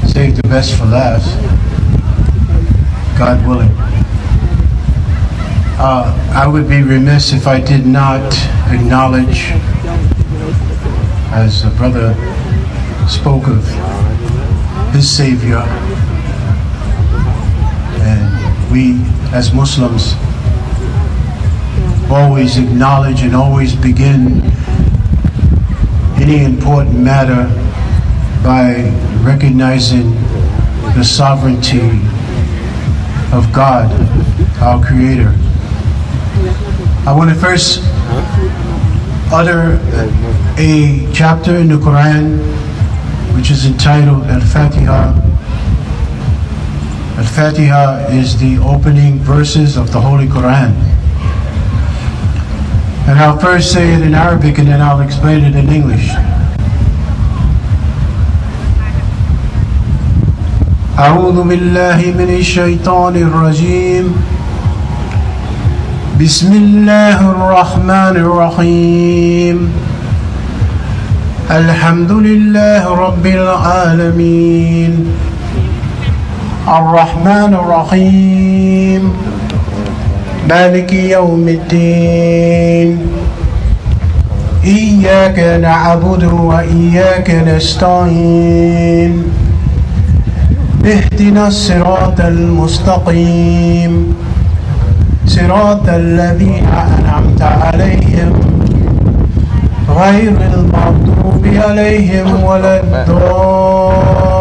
[SPEAKER 11] saved the best for last, God willing. I would be remiss if I did not acknowledge, as a brother spoke of his Savior, and we as Muslims always acknowledge and always begin any important matter by recognizing the sovereignty of God, our Creator. I want to first utter a chapter in the Quran which is entitled Al-Fatiha. Al-Fatiha is the opening verses of the Holy Quran. And I'll first say it in Arabic and then I'll explain it in English. أعوذ بالله من الشيطان الرجيم بسم الله الرحمن الرحيم الحمد لله رب العالمين الرحمن الرحيم مالك يوم الدين إياك نعبد وإياك نستعين اهدنا الصراط المستقيم صراط الذين أنعمت عليهم غير المغضوب عليهم ولا الضالين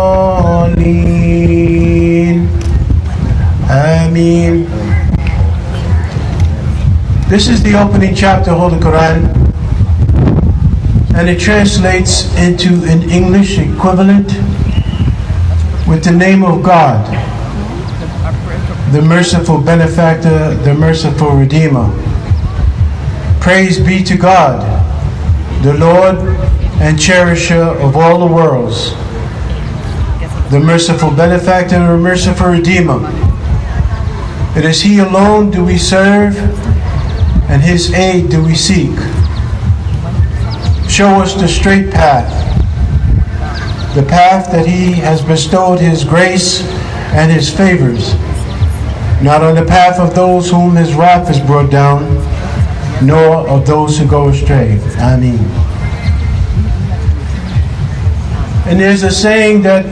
[SPEAKER 11] آمين. This is the opening chapter of the Quran, and it translates into an English equivalent with the name of God, the merciful benefactor, the merciful redeemer. Praise be to God, the Lord and cherisher of all the worlds, the merciful benefactor and the merciful redeemer. It is He alone do we serve, and His aid do we seek. Show us the straight path, the path that He has bestowed His grace and His favors, not on the path of those whom His wrath is brought down, nor of those who go astray. Ameen. And there's a saying that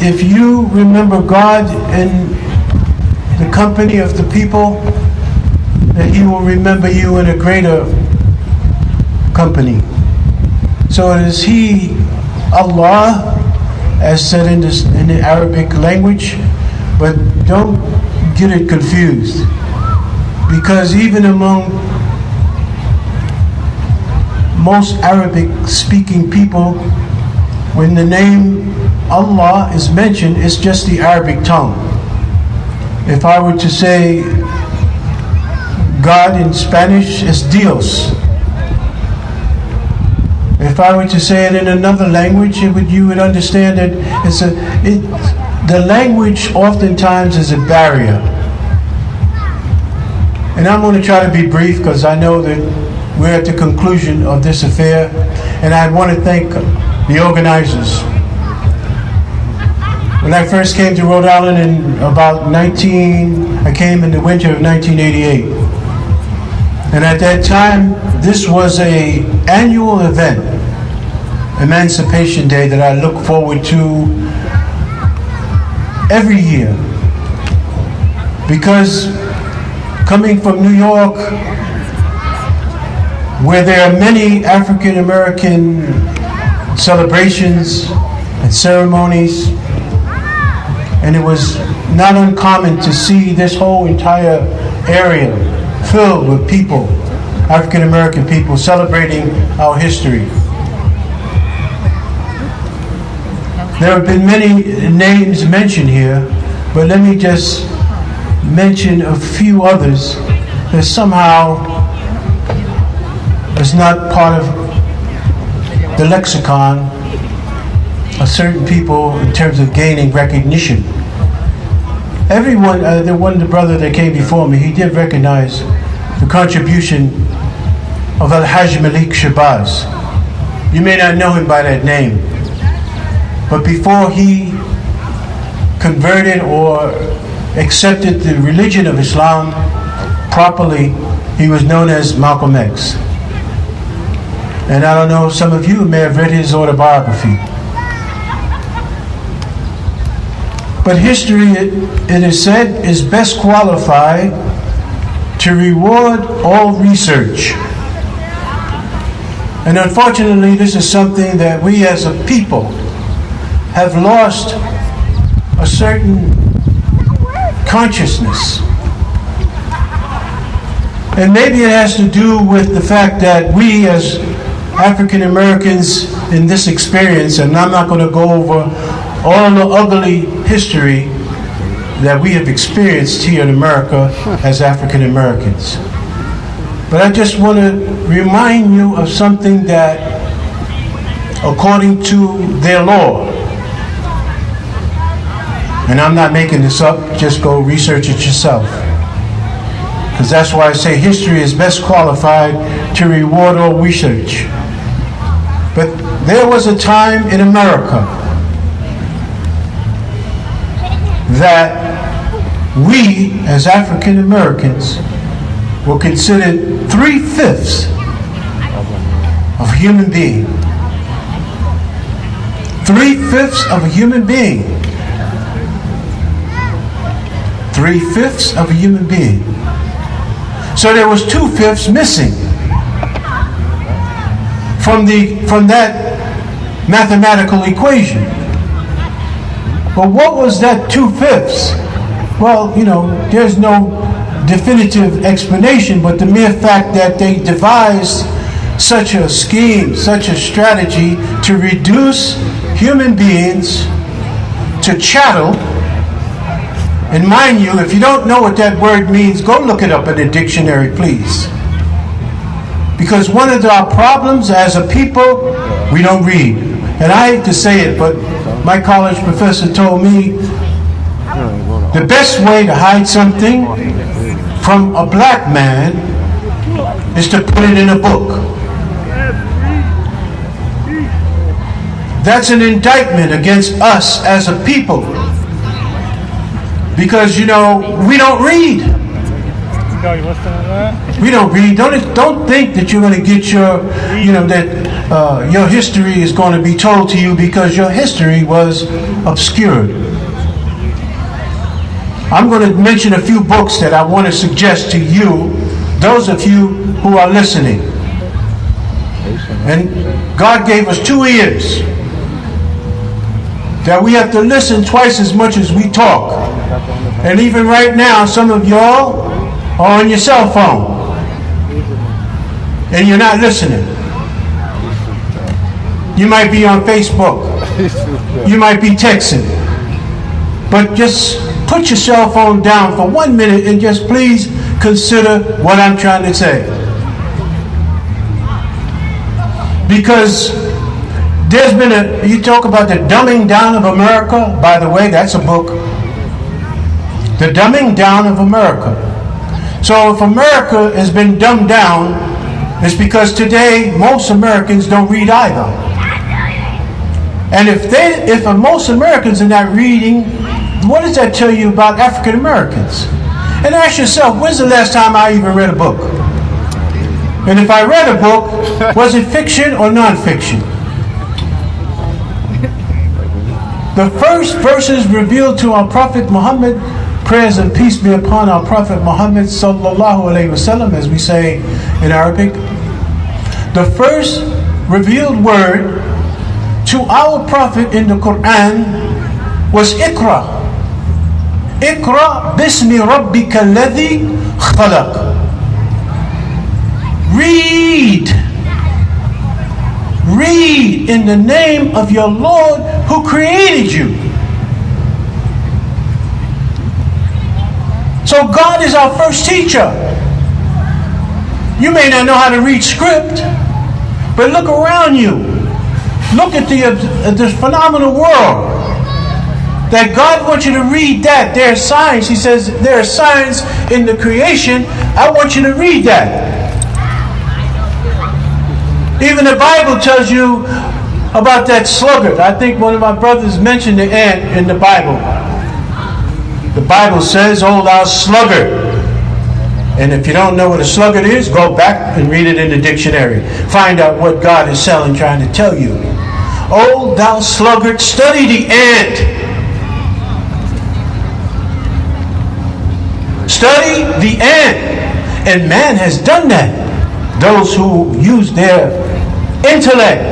[SPEAKER 11] if you remember God in the company of the people, that He will remember you in a greater company. So it is He, Allah, as said in the Arabic language, but don't get it confused, because even among most Arabic speaking people, when the name Allah is mentioned, it's just the Arabic tongue. If I were to say God in Spanish, it's Dios. If I were to say it in another language, you would understand that the language oftentimes is a barrier. And I'm going to try to be brief because I know that we're at the conclusion of this affair, and I want to thank the organizers. When I first came to Rhode Island I came in the winter of 1988. And at that time, this was an annual event, Emancipation Day, that I look forward to every year. Because coming from New York, where there are many African American celebrations and ceremonies, and it was not uncommon to see this whole entire area filled with people, African American people, celebrating our history. There have been many names mentioned here, but let me just mention a few others that somehow is not part of the lexicon of certain people in terms of gaining recognition. Everyone, the brother that came before me, he did recognize the contribution of Al-Hajj Malik Shabazz. You may not know him by that name, but before he converted or accepted the religion of Islam properly, he was known as Malcolm X. And I don't know, some of you may have read his autobiography. But history, it is said, is best qualified to reward all research. And unfortunately, this is something that we as a people have lost a certain consciousness. And maybe it has to do with the fact that we as African Americans in this experience, and I'm not going to go over all the ugly history that we have experienced here in America as African Americans. But I just want to remind you of something that, according to their law, and I'm not making this up, just go research it yourself. Because that's why I say history is best qualified to reward all research. But there was a time in America that we, as African Americans, were considered 3/5 of a human being. 3/5 of a human being. 3/5 of a human being. So there was 2/5 missing from that mathematical equation. But what was that 2/5? Well, you know, there's no definitive explanation, but the mere fact that they devised such a scheme, such a strategy to reduce human beings to chattel. And mind you, if you don't know what that word means, go look it up in the dictionary, please. Because one of our problems as a people, we don't read. And I hate to say it, but my college professor told me the best way to hide something from a black man is to put it in a book. That's an indictment against us as a people. Because, you know, we don't read. We don't read. Don't think that you're going to get your, you know, that your history is going to be told to you because your history was obscured. I'm going to mention a few books that I want to suggest to you, those of you who are listening. And God gave us 2 ears that we have to listen twice as much as we talk. And even right now, some of y'all are on your cell phone and you're not listening. You might be on Facebook. You might be texting. But just put your cell phone down for 1 minute and just please consider what I'm trying to say. Because there's been you talk about the dumbing down of America. By the way, that's a book. The Dumbing Down of America. So if America has been dumbed down, it's because today most Americans don't read either. And if most Americans are not reading, what does that tell you about African Americans? And ask yourself, when's the last time I even read a book? And if I read a book, was it fiction or non-fiction? The first verses revealed to our Prophet Muhammad, prayers and peace be upon our Prophet Muhammad sallallahu alaihi wasallam, as we say in Arabic. The first revealed word to our Prophet in the Quran was Iqra. Iqra bismi rabbika alladhi khalaq. Read. Read in the name of your Lord who created you. So God is our first teacher. You may not know how to read script, but look around you. Look at this phenomenal world. That God wants you to read that. There are signs. He says there are signs in the creation. I want you to read that. Even the Bible tells you about that sluggard. I think one of my brothers mentioned the ant in the Bible. The Bible says, "Oh, thou sluggard." And if you don't know what a sluggard is, go back and read it in the dictionary. Find out what God is trying to tell you. "Oh, thou sluggard, study the ant." Study the ant. And man has done that. Those who use their intellect,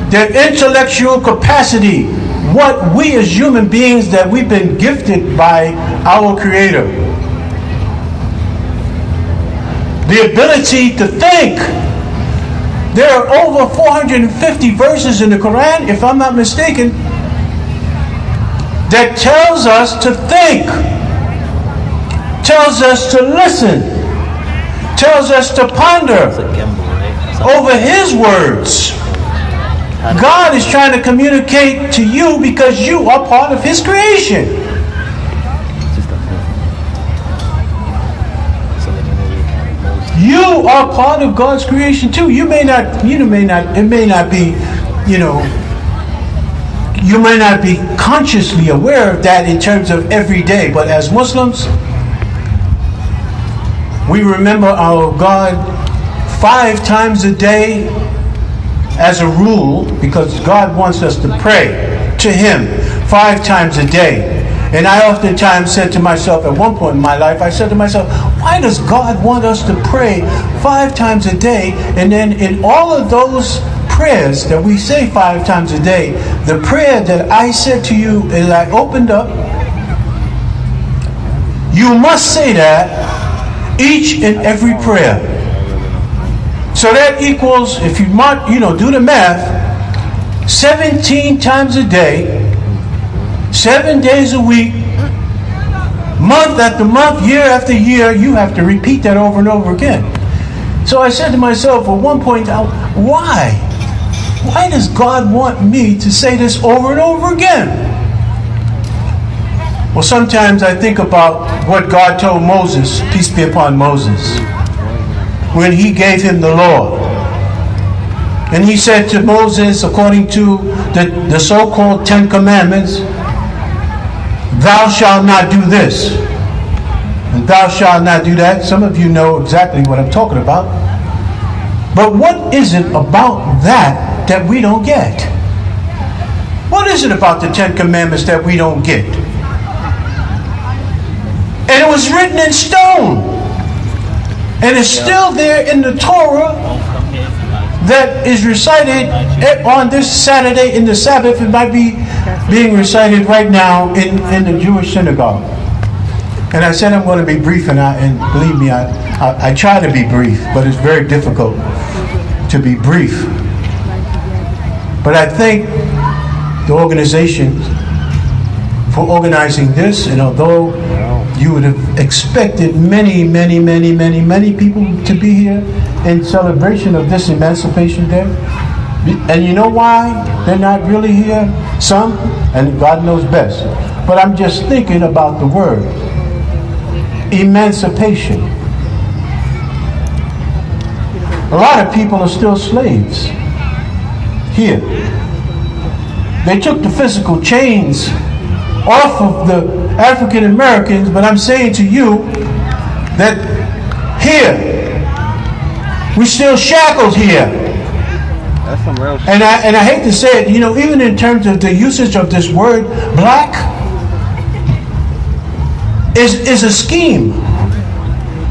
[SPEAKER 11] their intellectual capacity, what we as human beings that we've been gifted by our Creator. The ability to think. There are over 450 verses in the Quran, if I'm not mistaken, that tells us to think, tells us to listen, tells us to ponder over His words. God is trying to communicate to you because you are part of His creation. You are part of God's creation too. You may not be consciously aware of that in terms of every day, but as Muslims, we remember our God 5 times a day as a rule, because God wants us to pray to Him 5 times a day. And I oftentimes said to myself, at one point in my life, I said to myself, why does God want us to pray 5 times a day? And then in all of those prayers that we say 5 times a day, the prayer that I said to you as I opened up, you must say that each and every prayer. So that equals, if you do the math, 17 times a day, 7 days a week, month after month, year after year, you have to repeat that over and over again. So I said to myself at one point, why? Why does God want me to say this over and over again? Well, sometimes I think about what God told Moses, peace be upon Moses, when He gave him the law. And He said to Moses, according to the so-called 10 Commandments, thou shalt not do this, and thou shalt not do that. Some of you know exactly what I'm talking about. But what is it about that we don't get? What is it about the 10 Commandments that we don't get? And it was written in stone. And it's still there in the Torah that is recited on this Saturday in the Sabbath. It might be being recited right now in the Jewish synagogue. And I said I'm going to be brief, and believe me, I try to be brief, but it's very difficult to be brief. But I thank the organization for organizing this, and although you would have expected many people to be here in celebration of this Emancipation Day. And you know why they're not really here? Some, and God knows best. But I'm just thinking about the word emancipation. A lot of people are still slaves here. They took the physical chains off of the African Americans, but I'm saying to you that here, we still shackled here.
[SPEAKER 5] That's some real shit.
[SPEAKER 11] And I hate to say it, even in terms of the usage of this word, black is a scheme.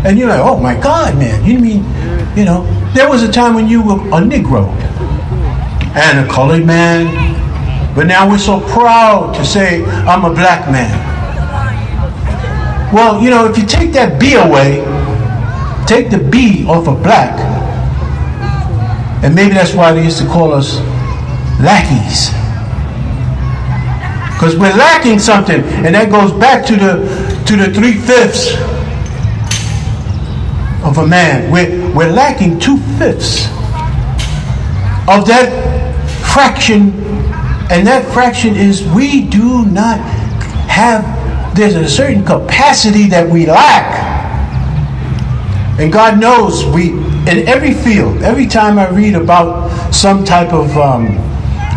[SPEAKER 11] And you're like, oh my God, man, you mean, there was a time when you were a Negro and a colored man, but now we're so proud to say, I'm a black man. Well, if you take that B away, take the B off of black, and maybe that's why they used to call us lackeys. Because we're lacking something, and that goes back to the 3/5 of a man. We're lacking 2/5 of that fraction, and that fraction is we do not have, there's a certain capacity that we lack. And God knows in every field, every time I read about some type of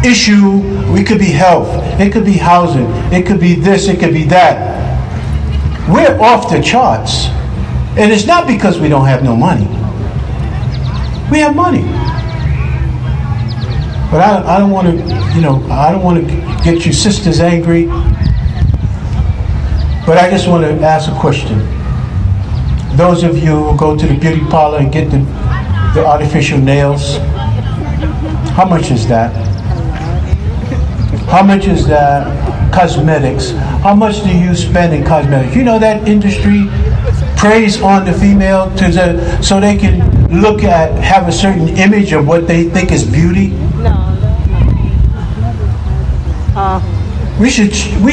[SPEAKER 11] issue, it could be health, it could be housing, it could be this, it could be that. We're off the charts. And it's not because we don't have no money. We have money. But I don't want to, I don't want to get you sisters angry. But I just want to ask a question. Those of you who go to the beauty parlor and get the artificial nails, how much is that? How much is that? Cosmetics. How much do you spend in cosmetics? You know that industry preys on the female so they can have a certain image of what they think is beauty? We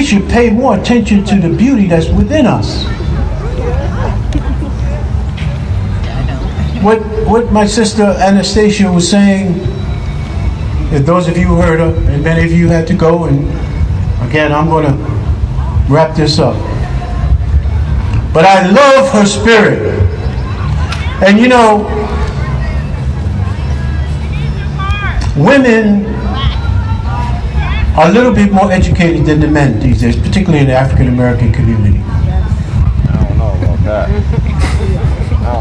[SPEAKER 11] should pay more attention to the beauty that's within us. What my sister Anastasia was saying, if those of you who heard her, and many of you had to go, and again, I'm going to wrap this up. But I love her spirit. And women are a little bit more educated than the men these days, particularly in the African American community.
[SPEAKER 5] I don't know about that.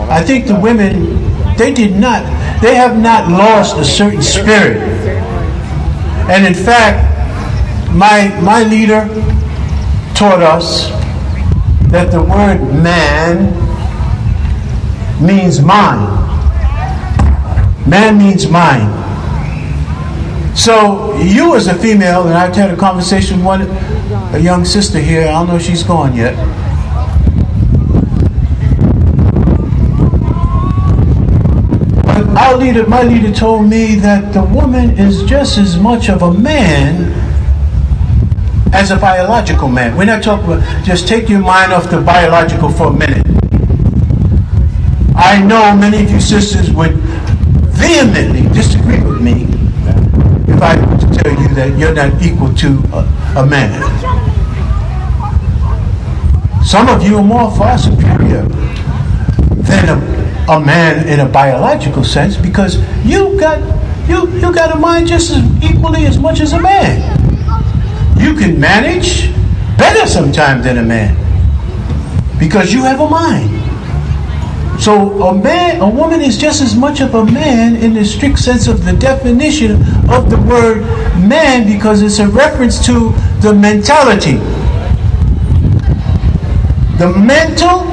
[SPEAKER 11] I think the women, they have not lost a certain spirit. And in fact, my leader taught us that the word man means mind. Man means mind. So you as a female, and I've had a conversation with a young sister here, I don't know if she's gone yet. But my leader told me that the woman is just as much of a man as a biological man. We're not talking about, just take your mind off the biological for a minute. I know many of you sisters would vehemently disagree with me if I were to tell you that you're not equal to a man. Some of you are far superior than a man in a biological sense, because you got a mind just as equally as much as a man. You can manage better sometimes than a man because you have a mind. So a woman is just as much of a man in the strict sense of the definition of the word man, because it's a reference to the mentality. The mental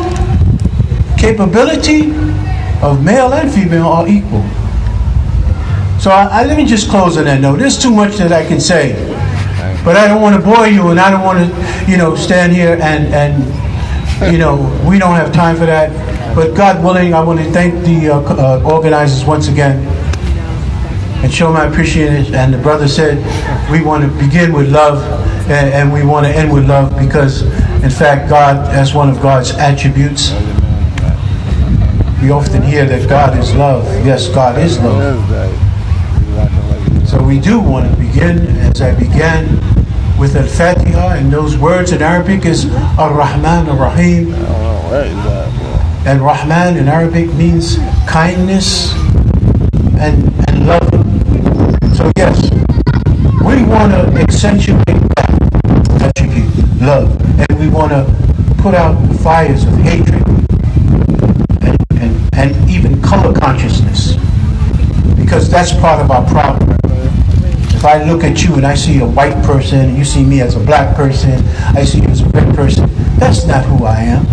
[SPEAKER 11] capability of male and female are equal. So let me just close on that note. There's too much that I can say, but I don't want to bore you, and I don't want to, stand here and we don't have time for that. But God willing, I want to thank the organizers once again and show my appreciation. And the brother said we want to begin with love and we want to end with love, because in fact God, as one of God's attributes, we often hear that God is love. Yes, God is love. So we do want to begin, as I began, with Al-Fatiha, and those words in Arabic is Ar-Rahman Ar-Rahim. And Rahman in Arabic means kindness and love. So yes, we want to accentuate that, attribute, love, and we want to put out the fires of hatred and even color consciousness, because that's part of our problem. If I look at you and I see a white person, and you see me as a black person, I see you as a red person, that's not who I am.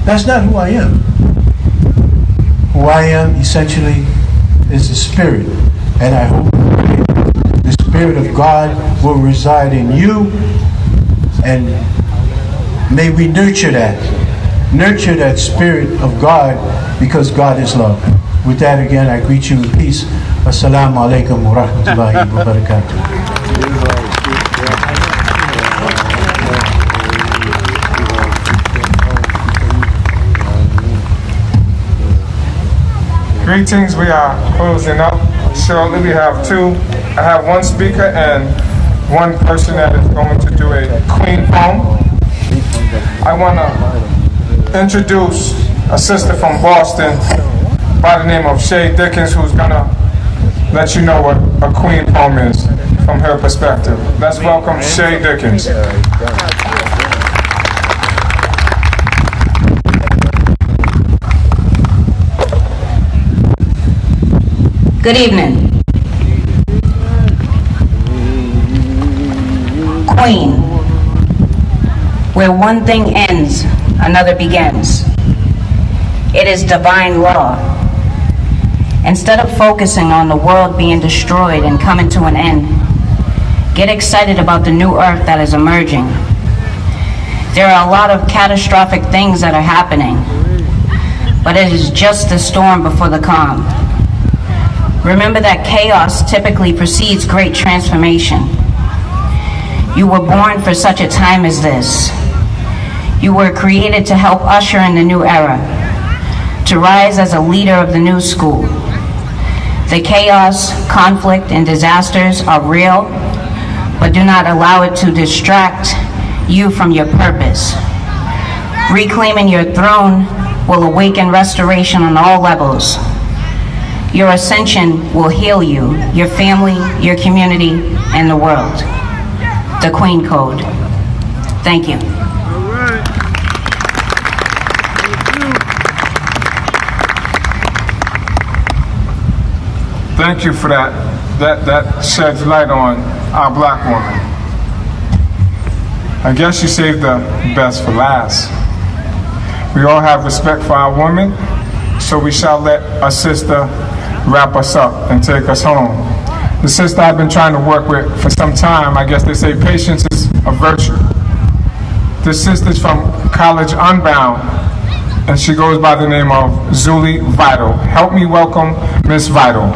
[SPEAKER 11] That's not who I am. Who I am, essentially, is the Spirit. And I hope the Spirit of God will reside in you, and may we nurture that Spirit of God, because God is love. With that, again, I greet you in peace. Assalamu alaikum wa rahmatullahi wa barakatuh.
[SPEAKER 8] Greetings, we are closing up. Shortly we have two. I have one speaker and one person that is going to do a Queen poem. I want to introduce a sister from Boston by the name of Shay Dickens, who's going to let you know what a Queen poem is from her perspective. Let's welcome Shay Dickens.
[SPEAKER 12] Good evening. Queen, where one thing ends, another begins. It is divine law. Instead of focusing on the world being destroyed and coming to an end, get excited about the new earth that is emerging. There are a lot of catastrophic things that are happening, but it is just the storm before the calm. Remember that chaos typically precedes great transformation. You were born for such a time as this. You were created to help usher in the new era, to rise as a leader of the new school. The chaos, conflict, and disasters are real, but do not allow it to distract you from your purpose. Reclaiming your throne will awaken restoration on all levels. Your ascension will heal you, your family, your community, and the world. The Queen Code. Thank you.
[SPEAKER 8] Thank you for that. That sheds light on our black woman. I guess you saved the best for last. We all have respect for our women, so we shall let a sister wrap us up and take us home. The sister I've been trying to work with for some time, I guess they say patience is a virtue. This sister's from College Unbound, and she goes by the name of Zuli Vital. Help me welcome Miss Vital.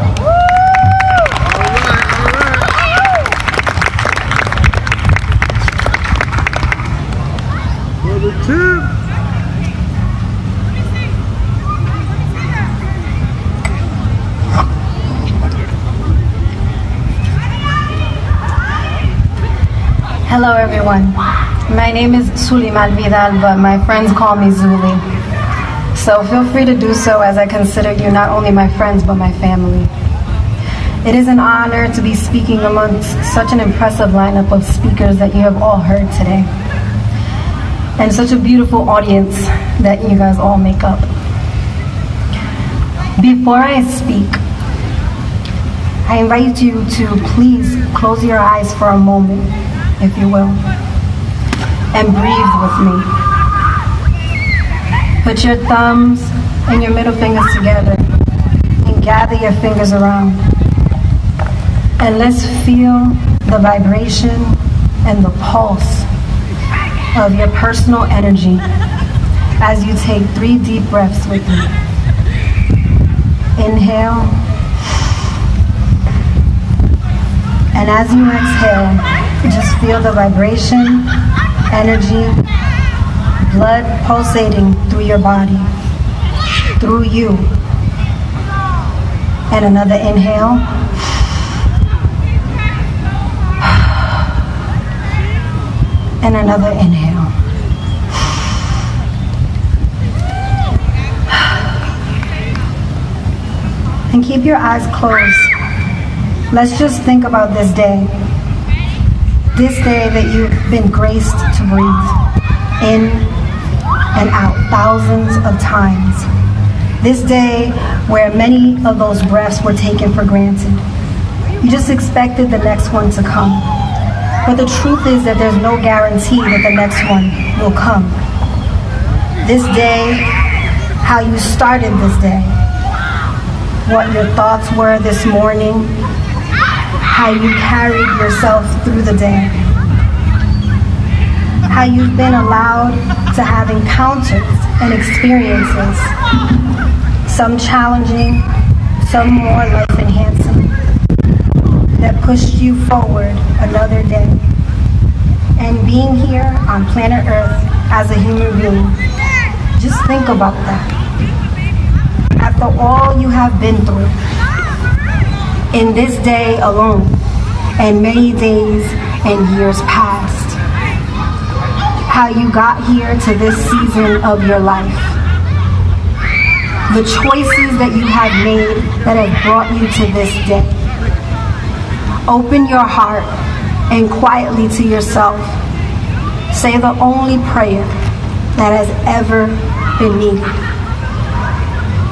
[SPEAKER 13] Hello everyone. My name is Sulimal Vidal, but my friends call me Zuli. So feel free to do so, as I consider you not only my friends but my family. It is an honor to be speaking amongst such an impressive lineup of speakers that you have all heard today, and such a beautiful audience that you guys all make up. Before I speak, I invite you to please close your eyes for a moment, if you will, and breathe with me. Put your thumbs and your middle fingers together and gather your fingers around. And let's feel the vibration and the pulse of your personal energy as you take 3 deep breaths with me. Inhale. And as you exhale, just feel the vibration, energy, blood pulsating through your body, through you. And another inhale. And another inhale. And keep your eyes closed. Let's just think about this day. This day that you've been graced to breathe in and out thousands of times. This day where many of those breaths were taken for granted. You just expected the next one to come. But the truth is that there's no guarantee that the next one will come. This day, how you started this day, what your thoughts were this morning, how you carried yourself through the day, how you've been allowed to have encounters and experiences, some challenging, some more life-enhancing, that pushed you forward another day. And being here on planet Earth as a human being, just think about that. After all you have been through, in this day alone, and many days and years past, how you got here to this season of your life, the choices that you have made that have brought you to this day. Open your heart and quietly to yourself, say the only prayer that has ever been needed.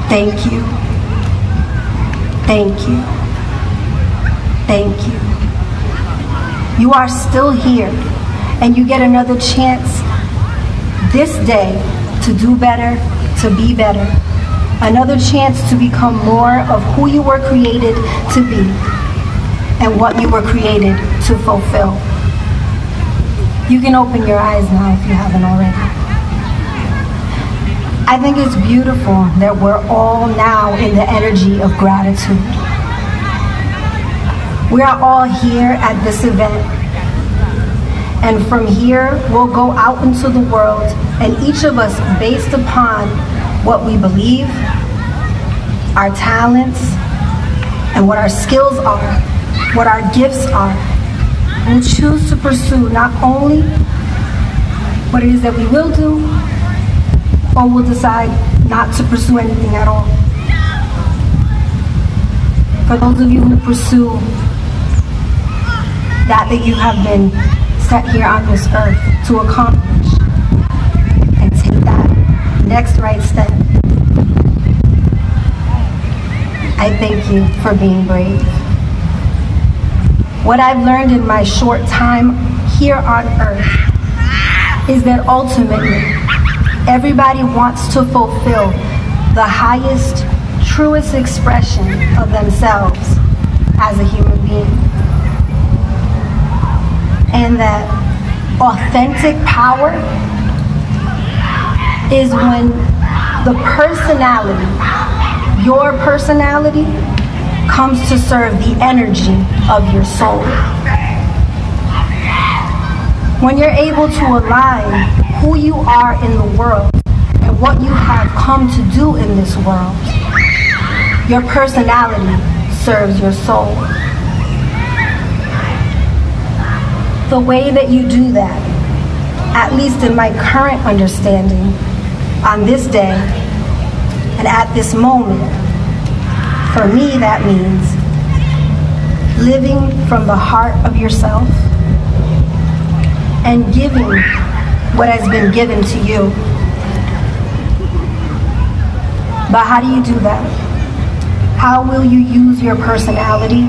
[SPEAKER 13] Thank you. Thank you. Thank you. You are still here, and you get another chance this day to do better, to be better. Another chance to become more of who you were created to be and what you were created to fulfill. You can open your eyes now if you haven't already. I think it's beautiful that we're all now in the energy of gratitude. We are all here at this event, and from here we'll go out into the world, and each of us, based upon what we believe, our talents, and what our skills are, what our gifts are, will choose to pursue not only what it is that we will do, or we'll decide not to pursue anything at all. For those of you who pursue that you have been set here on this earth to accomplish and take that next right step, I thank you for being brave. What I've learned in my short time here on earth is that ultimately everybody wants to fulfill the highest, truest expression of themselves as a human being. And that authentic power is when the personality, your personality, comes to serve the energy of your soul. When you're able to align who you are in the world and what you have come to do in this world, your personality serves your soul. The way that you do that, at least in my current understanding, on this day and at this moment, for me that means living from the heart of yourself and giving what has been given to you. But how do you do that? How will you use your personality,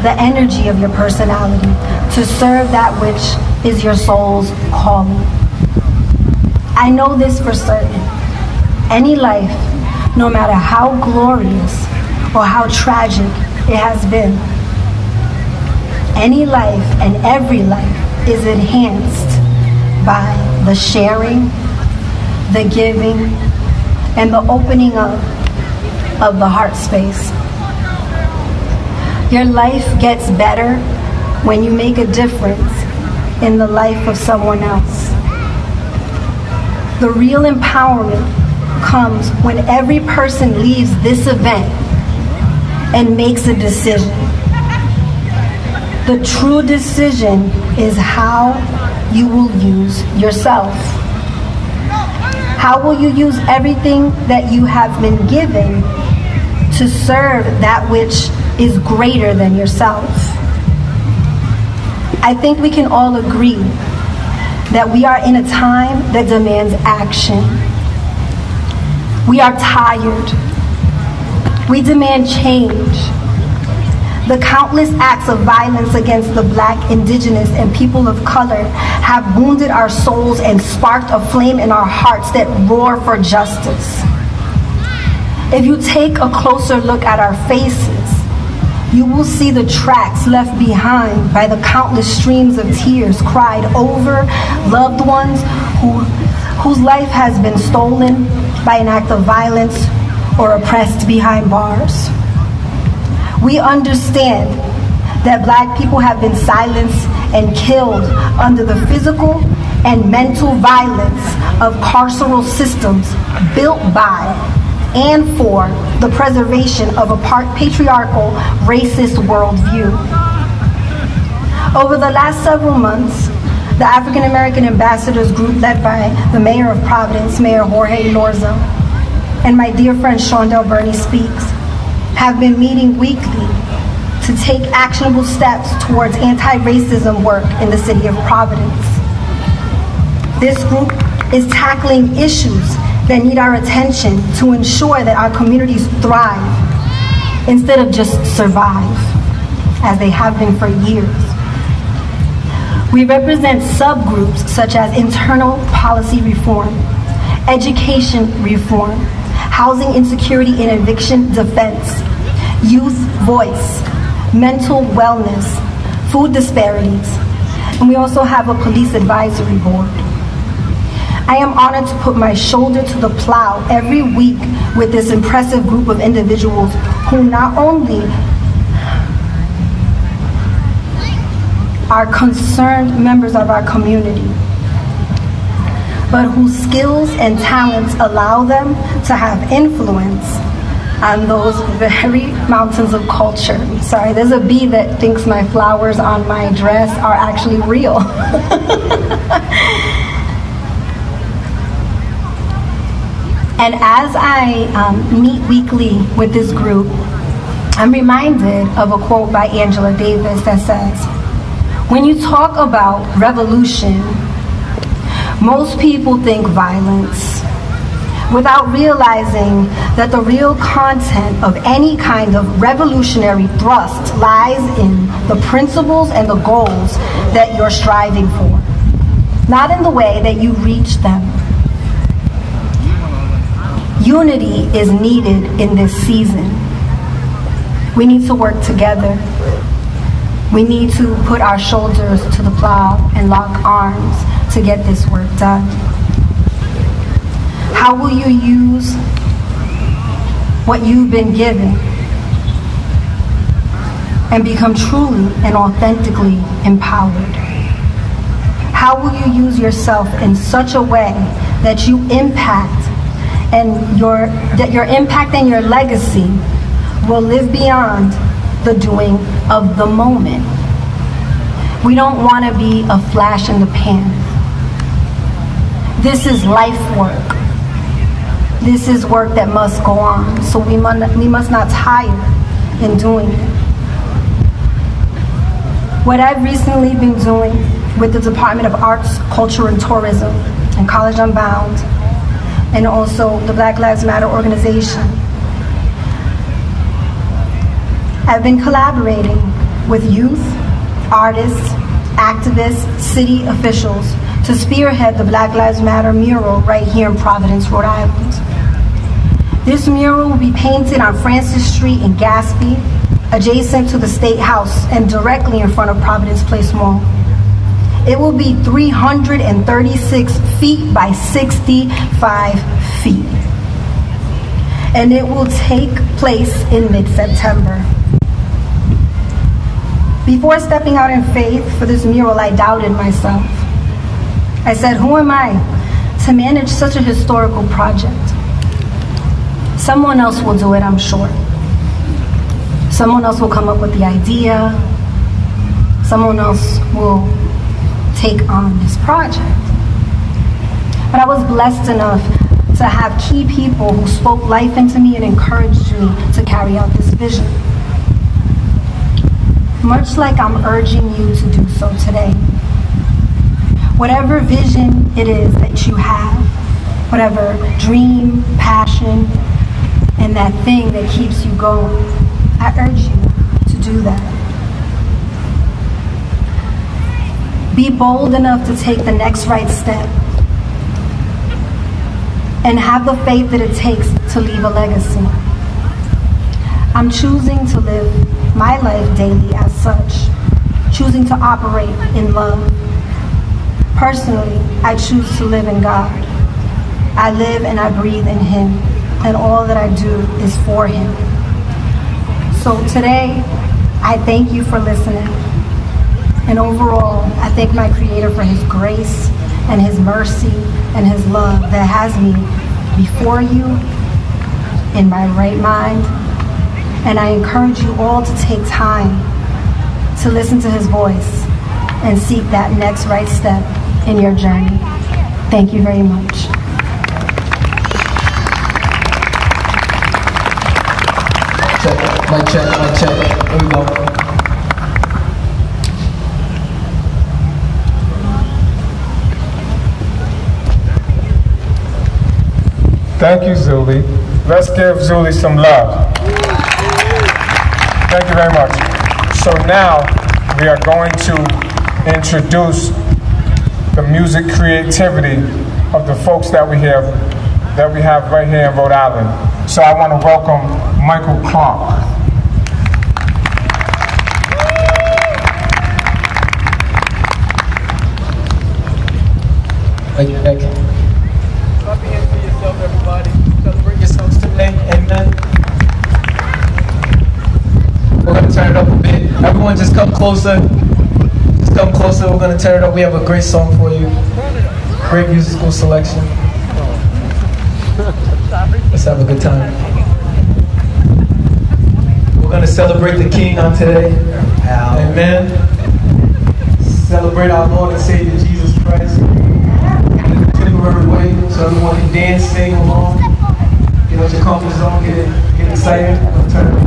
[SPEAKER 13] the energy of your personality, to serve that which is your soul's calling? I know this for certain. Any life, no matter how glorious or how tragic it has been, any life and every life is enhanced by the sharing, the giving, and the opening up of the heart space. Your life gets better when you make a difference in the life of someone else. The real empowerment comes when every person leaves this event and makes a decision. The true decision is how you will use yourself. How will you use everything that you have been given to serve that which is greater than yourself. I think we can all agree that we are in a time that demands action. We are tired. We demand change. The countless acts of violence against the Black, Indigenous, and people of color have wounded our souls and sparked a flame in our hearts that roar for justice. If you take a closer look at our faces, you will see the tracks left behind by the countless streams of tears cried over loved ones whose life has been stolen by an act of violence or oppressed behind bars. We understand that Black people have been silenced and killed under the physical and mental violence of carceral systems built by and for the preservation of a patriarchal, racist worldview. Over the last several months, the African American Ambassadors Group led by the Mayor of Providence, Mayor Jorge Lorza, and my dear friend Shondell Burney Speaks, have been meeting weekly to take actionable steps towards anti-racism work in the city of Providence. This group is tackling issues that need our attention to ensure that our communities thrive instead of just survive, as they have been for years. We represent subgroups such as internal policy reform, education reform, housing insecurity and eviction defense, youth voice, mental wellness, food disparities, and we also have a police advisory board. I am honored to put my shoulder to the plow every week with this impressive group of individuals who not only are concerned members of our community, but whose skills and talents allow them to have influence on those very mountains of culture. Sorry, there's a bee that thinks my flowers on my dress are actually real. And as I meet weekly with this group, I'm reminded of a quote by Angela Davis that says, "When you talk about revolution, most people think violence, without realizing that the real content of any kind of revolutionary thrust lies in the principles and the goals that you're striving for, not in the way that you reach them." Unity is needed in this season. We need to work together. We need to put our shoulders to the plow and lock arms to get this work done. How will you use what you've been given and become truly and authentically empowered? How will you use yourself in such a way that you impact and your impact and your legacy will live beyond the doing of the moment? We don't want to be a flash in the pan. This is life work. This is work that must go on, so we must not tire in doing it. What I've recently been doing with the Department of Arts, Culture, and Tourism and College Unbound, and also the Black Lives Matter organization, I've been collaborating with youth, artists, activists, city officials to spearhead the Black Lives Matter mural right here in Providence, Rhode Island. This mural will be painted on Francis Street in Gaspee, adjacent to the State House and directly in front of Providence Place Mall. It will be 336 feet by 65 feet. And it will take place in mid-September. Before stepping out in faith for this mural, I doubted myself. I said, who am I to manage such a historical project? Someone else will do it, I'm sure. Someone else will come up with the idea. Someone else will take on this project. But I was blessed enough to have key people who spoke life into me and encouraged me to carry carry out this vision. Much like I'm urging you to do so today. Whatever vision it is that you have, whatever dream, passion, and that thing that keeps you going, I urge you to do that. Be bold enough to take the next right step and have the faith that it takes to leave a legacy. I'm choosing to live my life daily as such, choosing to operate in love. Personally, I choose to live in God. I live and I breathe in Him, and all that I do is for Him. So today, I thank you for listening. And overall, I thank my Creator for His grace and His mercy and His love that has me before you in my right mind. And I encourage you all to take time to listen to His voice and seek that next right step in your journey. Thank you very much.
[SPEAKER 14] Mic check. Here we go.
[SPEAKER 8] Thank you, Zuli. Let's give Zuli some love. Thank you very much. So now we are going to introduce the music creativity of the folks that we have right here in Rhode Island. So I want to welcome Michael Clark.
[SPEAKER 14] Thank you. Clap your hands for yourself, everybody. Celebrate yourselves today. Amen. We're going to turn it up a bit. Everyone just come closer. Just come closer. We're going to turn it up. We have a great song for you. Great musical selection. Let's have a good time. We're going to celebrate the King on today. Amen. Celebrate our Lord and Savior Jesus Christ. Way so everyone can dance, sing along, get out your comfort zone, get excited. Turn it up.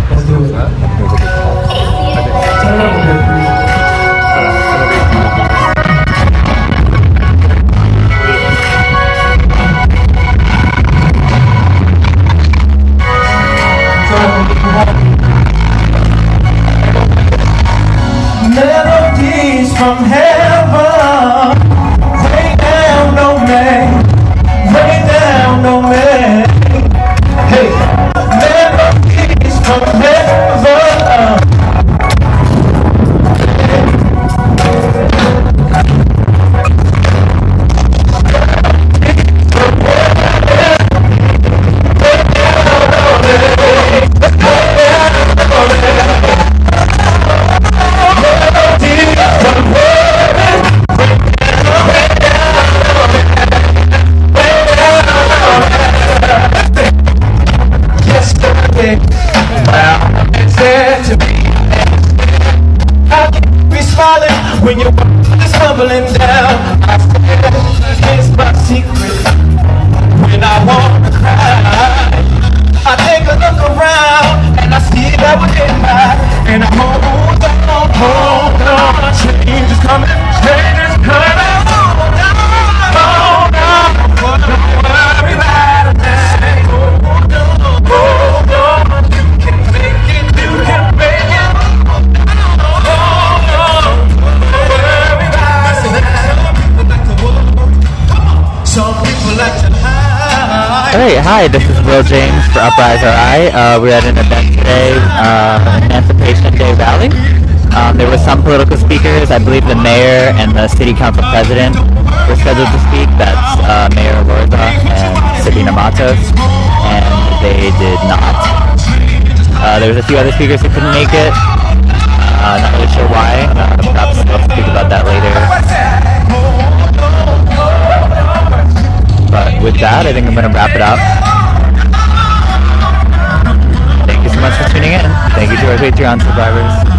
[SPEAKER 14] Let's do it. Turn it up a bit, please. Melodies from heaven. When your world is tumbling down, I say it's my secret. When I want to cry, I take a look around and I see that we're getting high. And I hold on, change is coming, change is coming. Hold on, don't worry about a thing. Hold on, you can make it, you can make it.
[SPEAKER 6] Alright, hi, this is Will James for Uprise RI. We're at an event today, Emancipation Day Rally. There were some political speakers. I believe the mayor and the city council president were scheduled to speak. That's Mayor Lorza and Sabina Matos, and they did not. There was a few other speakers who couldn't make it. Not really sure why. Perhaps we'll speak about that later. But with that, I think I'm going to wrap it up. Thank you so much for tuning in. Thank you to our Patreon subscribers.